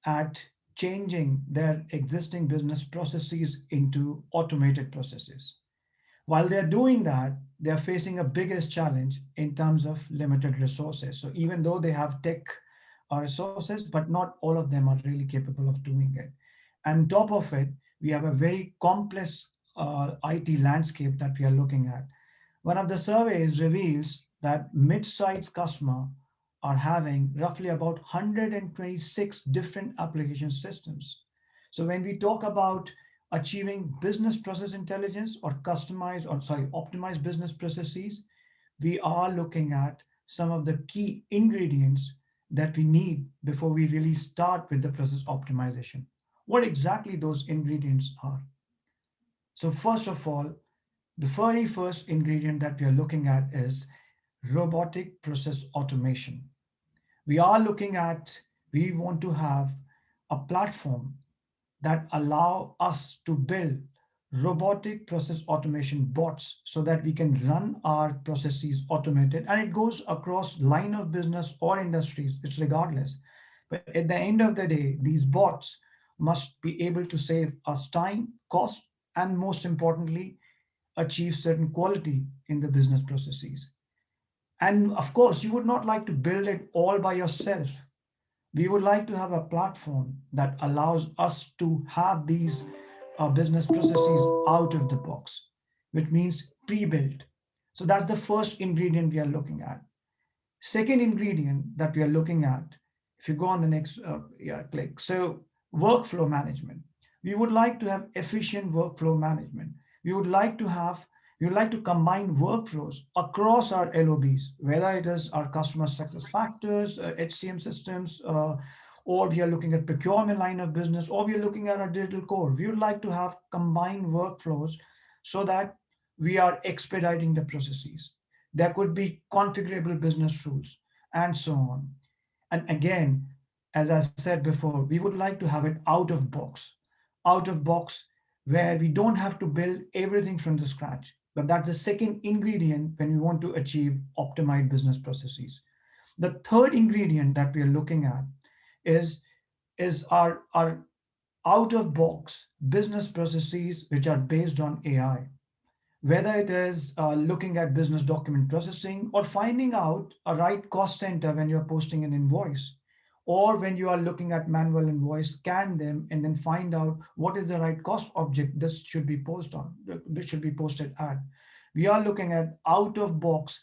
at changing their existing business processes into automated processes. While they're doing that, they're facing a biggest challenge in terms of limited resources. So even though they have tech resources, but not all of them are really capable of doing it. And top of it, we have a very complex IT landscape that we are looking at. One of the surveys reveals that mid-sized customers are having roughly about 126 different application systems. So when we talk about achieving business process intelligence or optimized business processes, we are looking at some of the key ingredients that we need before we really start with the process optimization. What exactly those ingredients are. So first of all, the very first ingredient that we are looking at is robotic process automation. We want to have a platform that allow us to build robotic process automation bots so that we can run our processes automated, and it goes across line of business or industries, it's regardless. But at the end of the day, these bots must be able to save us time, cost, and most importantly, achieve certain quality in the business processes. And of course, you would not like to build it all by yourself. We would like to have a platform that allows us to have these business processes out of the box, which means pre-built. So that's the first ingredient we are looking at. Second ingredient that we are looking at, if you go on the next click, so workflow management. We would like to have efficient workflow management. We would like to combine workflows across our LOBs, whether it is our customer success factors, HCM systems, or we are looking at procurement line of business, or we are looking at our digital core. We would like to have combined workflows so that we are expediting the processes. There could be configurable business rules and so on. And again, as I said before, we would like to have it out of box where we don't have to build everything from the scratch. But that's the second ingredient when we want to achieve optimized business processes. The third ingredient that we are looking at is our out-of-box business processes which are based on AI. Whether it is looking at business document processing or finding out a right cost center when you're posting an invoice, or when you are looking at manual invoice, scan them and then find out what is the right cost object this should be posted at. We are looking at out-of-box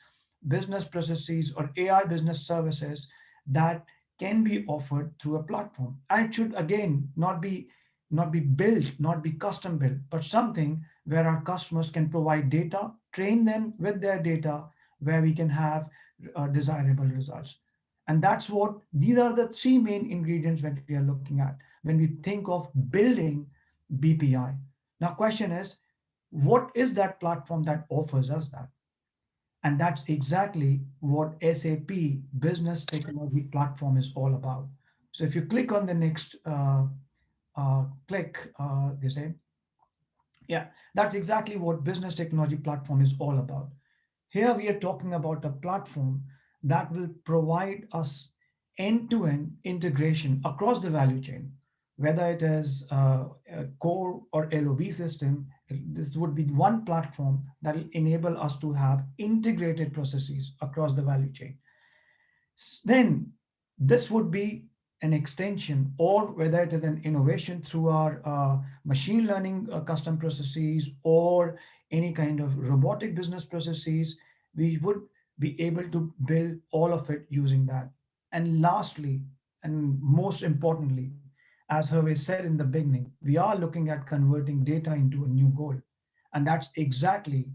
business processes or AI business services that can be offered through a platform. And it should, again, not be built, not be custom built, but something where our customers can provide data, train them with their data, where we can have desirable results. And these are the three main ingredients that we are looking at when we think of building BPI. Now, question is, what is that platform that offers us that? And that's exactly what SAP Business Technology Platform is all about. So if you click on the next that's exactly what Business Technology Platform is all about. Here we are talking about a platform that will provide us end-to-end integration across the value chain, whether it is a core or LOB system. This would be one platform that will enable us to have integrated processes across the value chain. Then this would be an extension, or whether it is an innovation through our machine learning custom processes or any kind of robotic business processes, we would be able to build all of it using that. And lastly, and most importantly, as Hervé said in the beginning, we are looking at converting data into a new goal. And that's exactly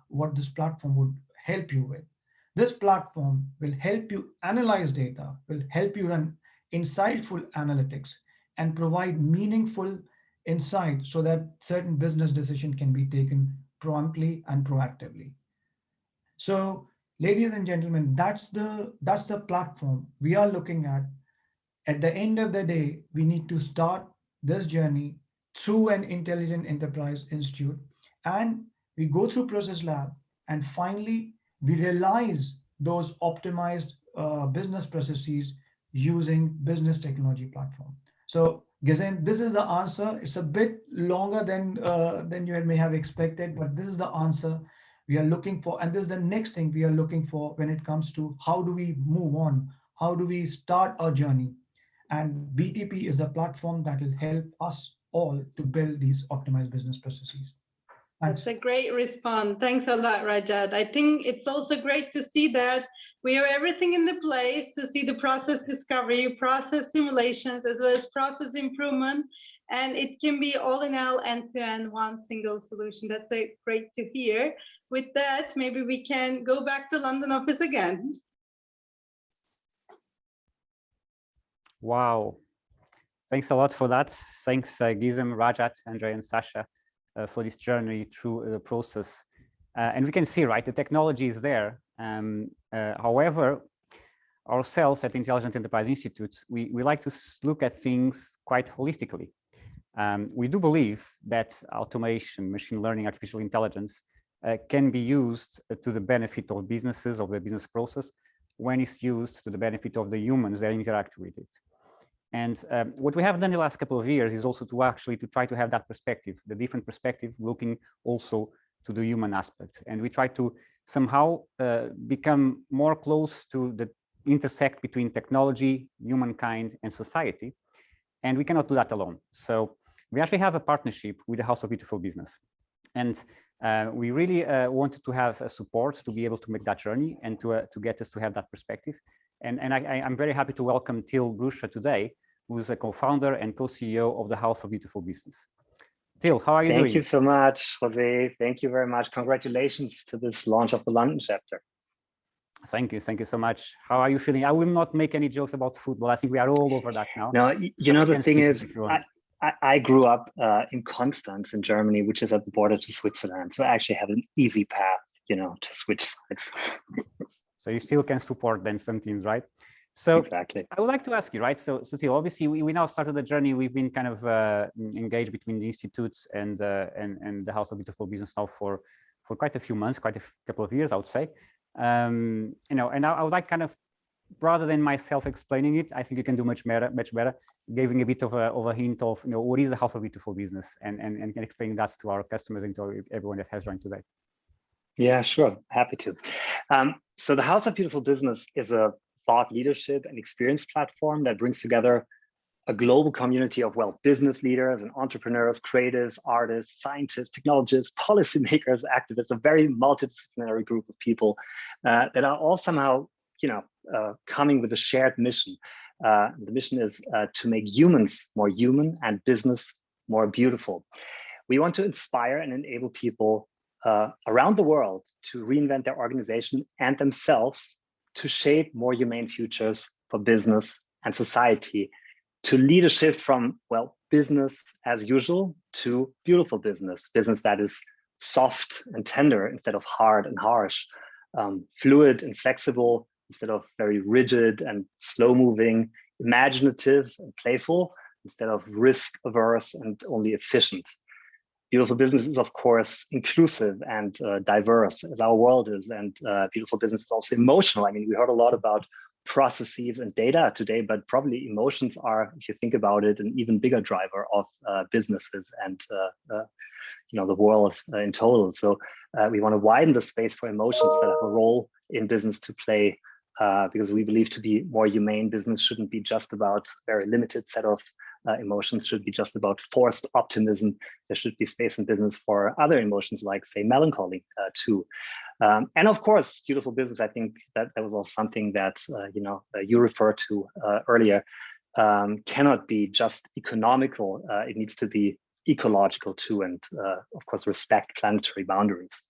what this platform would help you with. This platform will help you analyze data, will help you run insightful analytics, and provide meaningful insight so that certain business decision can be taken promptly and proactively. So, ladies and gentlemen, that's the platform we are looking at. At the end of the day, we need to start this journey through an Intelligent Enterprise Institute, and we go through Process Lab, and finally we realize those optimized business processes using business technology platform. So Gizem, this is the answer. It's a bit longer than you may have expected, but this is the answer we are looking for. And this is the next thing we are looking for when it comes to how do we move on? How do we start our journey? And BTP is the platform that will help us all to build these optimized business processes. That's a great response. Thanks a lot, Rajat. I think it's also great to see that we have everything in the place to see the process discovery, process simulations, as well as process improvement. And it can be all in all, end-to-end, one single solution. That's great to hear. With that, maybe we can go back to London office again. Wow. Thanks a lot for that. Thanks, Gizem, Rajat, Andre, and Sasha for this journey through the process. And we can see, right, the technology is there. However, ourselves at Intelligent Enterprise Institute, we like to look at things quite holistically. We do believe that automation, machine learning, artificial intelligence can be used to the benefit of businesses, of the business process, when it's used to the benefit of the humans that interact with it. And what we have done the last couple of years is also to try to have that perspective, the different perspective, looking also to the human aspect. And we try to somehow become more close to the intersect between technology, humankind, and society. And we cannot do that alone. So we actually have a partnership with the House of Beautiful Business. And we really wanted to have a support to be able to make that journey and to get us to have that perspective. And I'm very happy to welcome Till Bruscher today, who is a co-founder and co-CEO of the House of Beautiful Business. Till, how are you doing? Thank you so much, Jose. Thank you very much. Congratulations to this launch of the London chapter. Thank you so much. How are you feeling? I will not make any jokes about football. I think we are all over that now. No, you know, the thing is, I grew up in Konstanz in Germany, which is at the border to Switzerland. So I actually have an easy path, you know, to switch sides. So you still can support then some teams, right? So exactly. I would like to ask you, right? So Till, obviously we now started the journey. We've been kind of engaged between the institutes and the House of Beautiful Business now for quite a few months, quite a couple of years, I would say. You know, and I would like kind of, rather than myself explaining it, I think you can do much better, giving a bit of a hint of, you know, what is the House of Beautiful Business, and explaining that to our customers and to everyone that has joined today. Yeah, sure. Happy to. So the House of Beautiful Business is a thought leadership and experience platform that brings together a global community of, well, business leaders and entrepreneurs, creatives, artists, scientists, technologists, policymakers, activists, a very multidisciplinary group of people that are all somehow, you know, coming with a shared mission. The mission is to make humans more human and business more beautiful. We want to inspire and enable people around the world to reinvent their organization and themselves to shape more humane futures for business and society, to lead a shift from, well, business as usual to beautiful business that is soft and tender instead of hard and harsh, fluid and flexible instead of very rigid and slow moving, imaginative and playful instead of risk averse and only efficient. Beautiful business is, of course, inclusive and diverse, as our world is, and beautiful business is also emotional. I mean, we heard a lot about processes and data today, but probably emotions are, if you think about it, an even bigger driver of businesses and you know, the world in total. So we want to widen the space for emotions that have a role in business to play, because we believe to be more humane, business shouldn't be just about a very limited set of emotions, should be just about forced optimism. There should be space in business for other emotions like, say, melancholy too. And of course, beautiful business, I think that was also something that you know, you referred to earlier, cannot be just economical. It needs to be ecological too, and of course, respect planetary boundaries.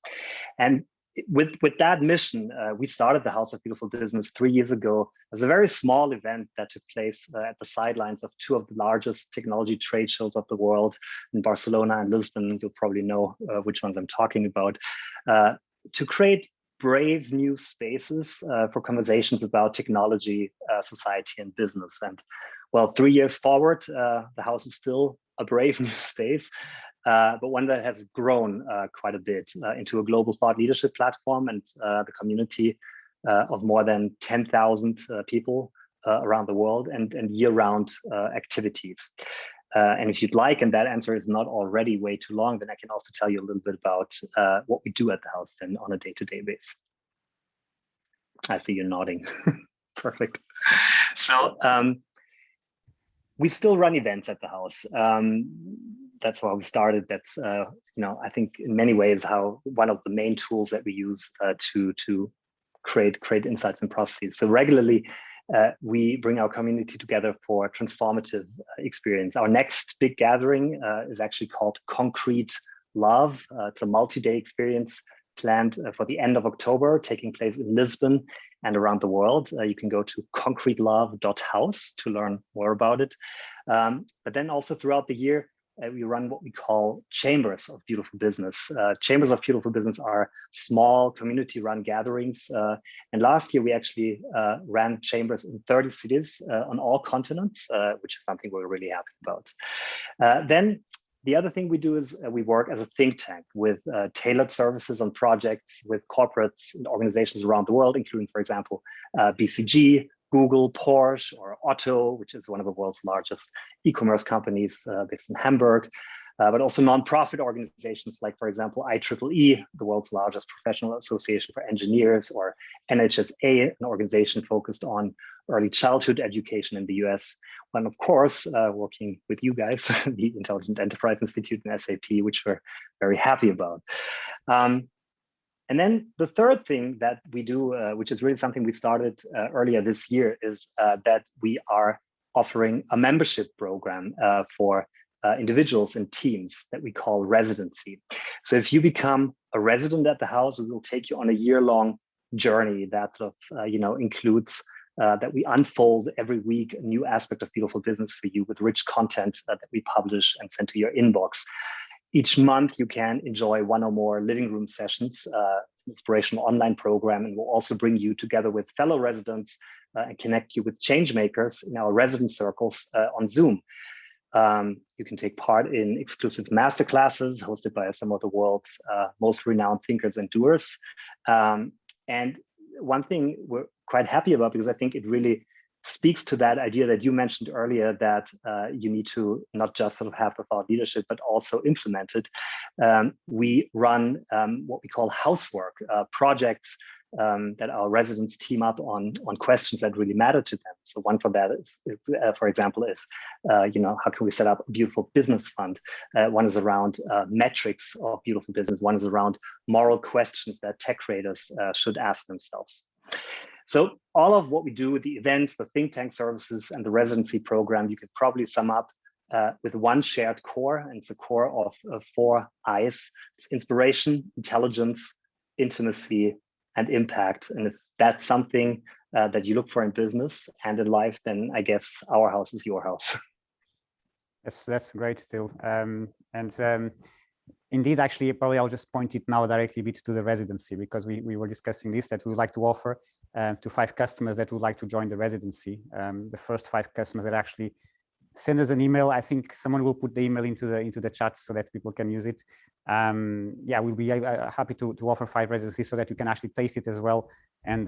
And with that mission, we started the House of Beautiful Business 3 years ago as a very small event that took place at the sidelines of two of the largest technology trade shows of the world in Barcelona and Lisbon. You'll probably know which ones I'm talking about, to create brave new spaces for conversations about technology, society, and business. And well, 3 years forward, the House is still a brave new space, but one that has grown quite a bit into a global thought leadership platform and the community of more than 10,000 people around the world and year-round activities. And if you'd like, and that answer is not already way too long, then I can also tell you a little bit about what we do at the house then on a day-to-day basis. I see you nodding. Perfect. So we still run events at the house. That's why we started. That's I think in many ways how one of the main tools that we use to create insights and processes. So regularly, we bring our community together for a transformative experience. Our next big gathering is actually called Concrete Love. It's a multi-day experience planned for the end of October, taking place in Lisbon and around the world. You can go to concretelove.house to learn more about it. But then also throughout the year, we run what we call Chambers of Beautiful Business. Chambers of Beautiful Business are small community-run gatherings. And last year, we actually ran chambers in 30 cities on all continents, which is something we're really happy about. Then the other thing we do is we work as a think tank with tailored services on projects with corporates and organizations around the world, including, for example, BCG, Google, Porsche, or Otto, which is one of the world's largest e-commerce companies based in Hamburg, but also nonprofit organizations like, for example, IEEE, the world's largest professional association for engineers, or NHSA, an organization focused on early childhood education in the US. And of course, working with you guys, the Intelligent Enterprise Institute and SAP, which we're very happy about. And then the third thing that we do, which is really something we started earlier this year, is that we are offering a membership program for individuals and teams that we call residency. So if you become a resident at the house, we will take you on a year-long journey that sort of includes that we unfold every week a new aspect of beautiful business for you with rich content that we publish and send to your inbox. Each month, you can enjoy one or more living room sessions, inspirational online program, and we'll also bring you together with fellow residents and connect you with change makers in our resident circles on Zoom. You can take part in exclusive masterclasses hosted by some of the world's most renowned thinkers and doers. And one thing we're quite happy about, because I think it really speaks to that idea that you mentioned earlier, that you need to not just sort of have the thought leadership, but also implement it. We run what we call housework projects that our residents team up on questions that really matter to them. So one for that is for example, is how can we set up a beautiful business fund? One is around metrics of beautiful business. One is around moral questions that tech creators should ask themselves. So all of what we do with the events, the think tank services, and the residency program, you could probably sum up with one shared core, and it's a core of 4 I's. It's inspiration, intelligence, intimacy, and impact. And if that's something that you look for in business and in life, then I guess our house is your house. That's great still. Indeed, actually, probably I'll just point it now directly a bit to the residency, because we were discussing this, that we would like to offer to 5 customers that would like to join the residency. The first 5 customers that actually send us an email. I think someone will put the email into the chat so that people can use it. Yeah, we'll be happy to offer 5 residencies so that you can actually taste it as well and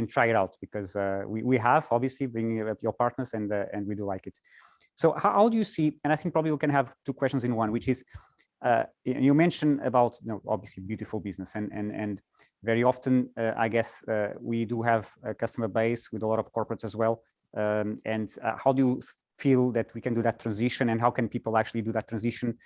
try it out, because we have obviously bringing your partners and we do like it. So how do you see? And I think probably we can have 2 questions in one, which is you mentioned about obviously beautiful business and very often I guess we do have a customer base with a lot of corporates as well. And how do you feel that we can do that transition, and how can people actually do that transition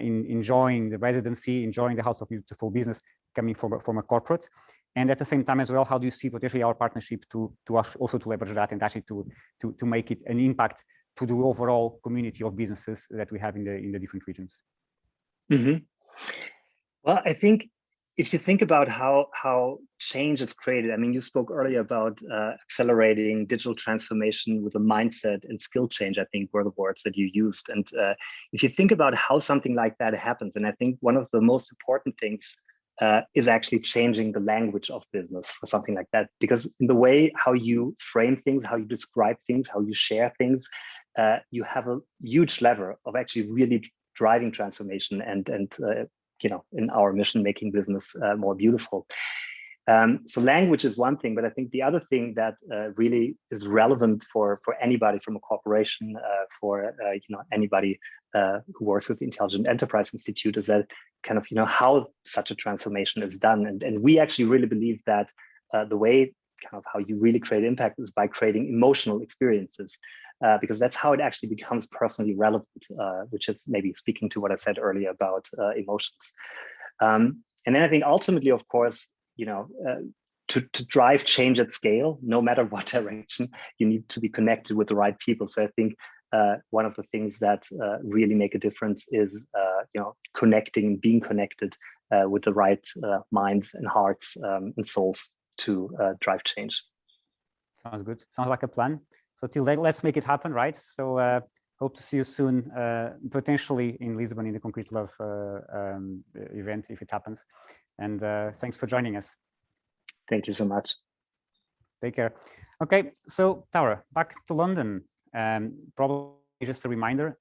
in enjoying the residency, enjoying the House of Beautiful Business coming from a corporate? And at the same time as well, how do you see potentially our partnership to also to leverage that and actually to make it an impact to the overall community of businesses that we have in the different regions? Mm-hmm. Well, I think if you think about how change is created, I mean, you spoke earlier about accelerating digital transformation with a mindset and skill change, I think were the words that you used. And if you think about how something like that happens, and I think one of the most important things is actually changing the language of business for something like that, because in the way how you frame things, how you describe things, how you share things, you have a huge lever of actually really driving transformation and in our mission, making business more beautiful. So language is one thing, but I think the other thing that really is relevant for anybody from a corporation, for anybody who works with the Intelligent Enterprise Institute, is that kind of how such a transformation is done, and we actually really believe that the way kind of how you really create impact is by creating emotional experiences, because that's how it actually becomes personally relevant, which is maybe speaking to what I said earlier about emotions. And then I think ultimately, of course, to drive change at scale, no matter what direction, you need to be connected with the right people. So I think one of the things that really make a difference is connecting, being connected with the right minds and hearts and souls to drive change. Sounds good. Sounds like a plan. So till then, let's make it happen, right? So hope to see you soon, potentially in Lisbon in the Concrete Love event, if it happens. And thanks for joining us. Thank you so much. Take care. Okay, so Tara, back to London. Probably just a reminder,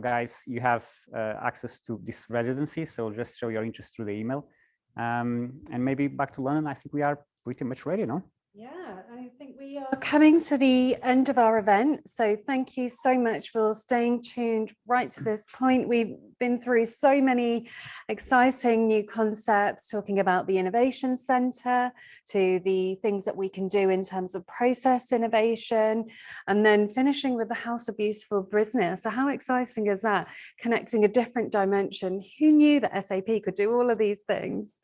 guys, you have access to this residency, so just show your interest through the email. And maybe back to London, I think we are pretty much ready, no? Yeah, I think we are coming to the end of our event. So thank you so much for staying tuned right to this point. We've been through so many exciting new concepts, talking about the Innovation Centre, to the things that we can do in terms of process innovation, and then finishing with the House of Beautiful Business. So how exciting is that? Connecting a different dimension. Who knew that SAP could do all of these things?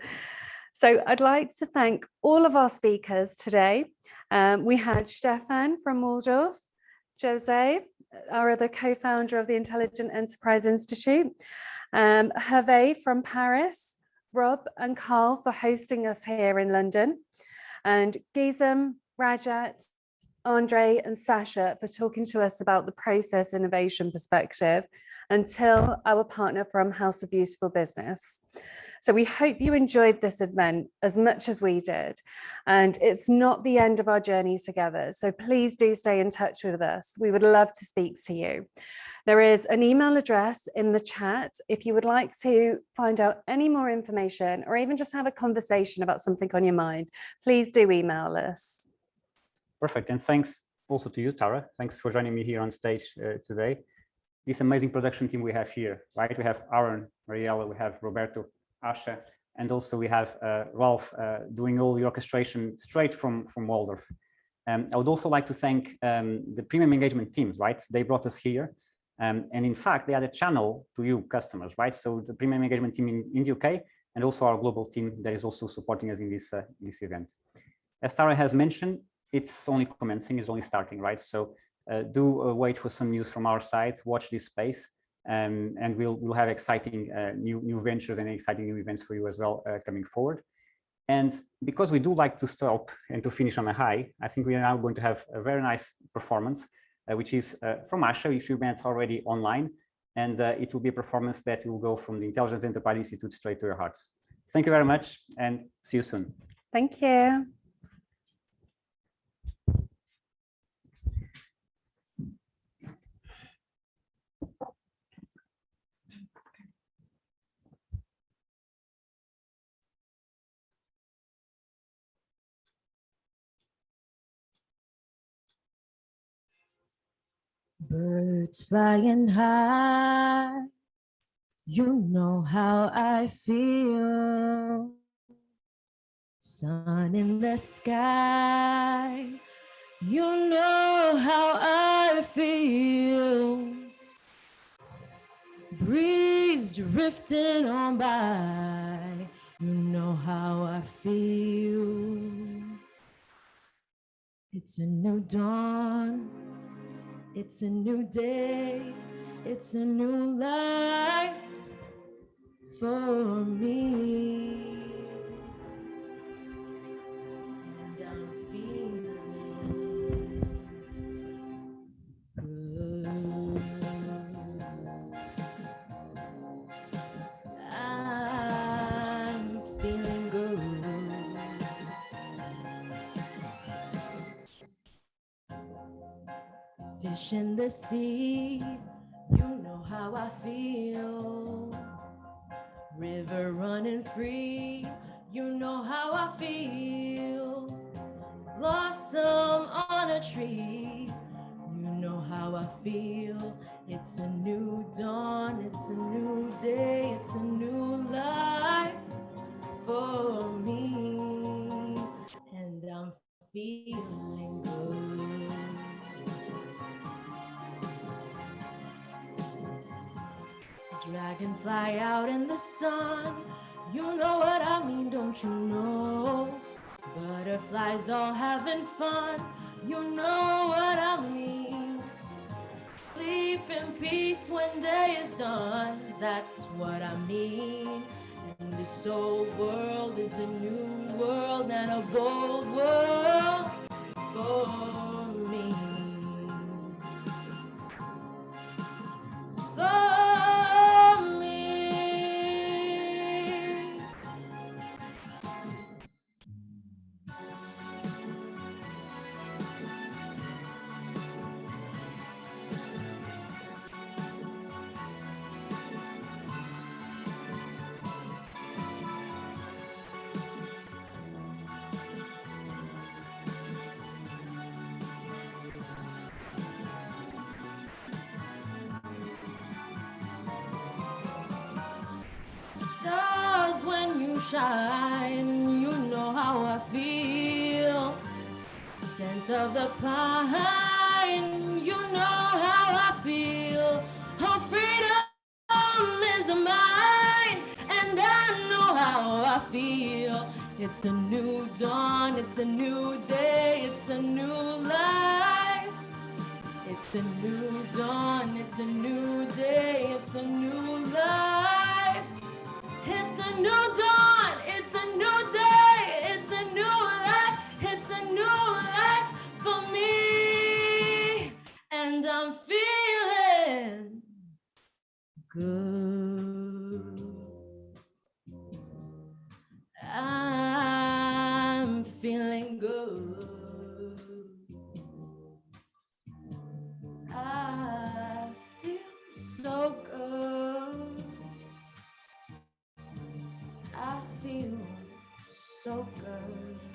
So I'd like to thank all of our speakers today. We had Stefan from Waldorf, Jose, our other co-founder of the Intelligent Enterprise Institute, Hervé from Paris, Rob and Carl for hosting us here in London, and Gizem, Rajat, Andre and Sasha for talking to us about the process innovation perspective, until our partner from House of Beautiful Business. So we hope you enjoyed this event as much as we did. And it's not the end of our journeys together. So please do stay in touch with us. We would love to speak to you. There is an email address in the chat if you would like to find out any more information or even just have a conversation about something on your mind. Please do email us. Perfect. And thanks also to you, Tara. Thanks for joining me here on stage today. This amazing production team we have here, right? We have Aaron, Mariella, we have Roberto, Asha, and also we have Ralph doing all the orchestration straight from Waldorf. I would also like to thank the premium engagement teams, right? They brought us here. And in fact, they are a channel to you customers, right? So the premium engagement team in the UK and also our global team that is also supporting us in this event. As Tara has mentioned, it's only commencing, it's only starting, right? So do wait for some news from our side, watch this space, and we'll have exciting new ventures and exciting new events for you as well coming forward. And because we do like to stop and to finish on a high, I think we are now going to have a very nice performance, which is from Asha, which you met already online. And it will be a performance that will go from the Intelligent Enterprise Institute straight to your hearts. Thank you very much and see you soon. Thank you. Birds flying high, you know how I feel. Sun in the sky, you know how I feel. Breeze drifting on by, you know how I feel. It's a new dawn. It's a new day, it's a new life for me. And I'm feeling good. I'm feeling good. Fish in the sea, you know how I feel. River running free, you know how I feel. Blossom on a tree, you know how I feel. It's a new dawn, it's a new day, it's a new life for me, and I'm feeling good. Dragonfly out in the sun, you know what I mean, don't you know? Butterflies all having fun, you know what I mean. Sleep in peace when day is done, that's what I mean. And this whole world is a new world and a bold world for me. For me. Stars when you shine, you know how I feel. Scent of the pine, you know how I feel. Oh, freedom is mine, and I know how I feel. It's a new dawn, it's a new day, it's a new life. It's a new dawn, it's a new day, it's a new life. It's a new dawn, it's a new day, it's a new life, it's a new life for me, and I'm feeling good. I'm feeling good. I feel so good. I feel so good.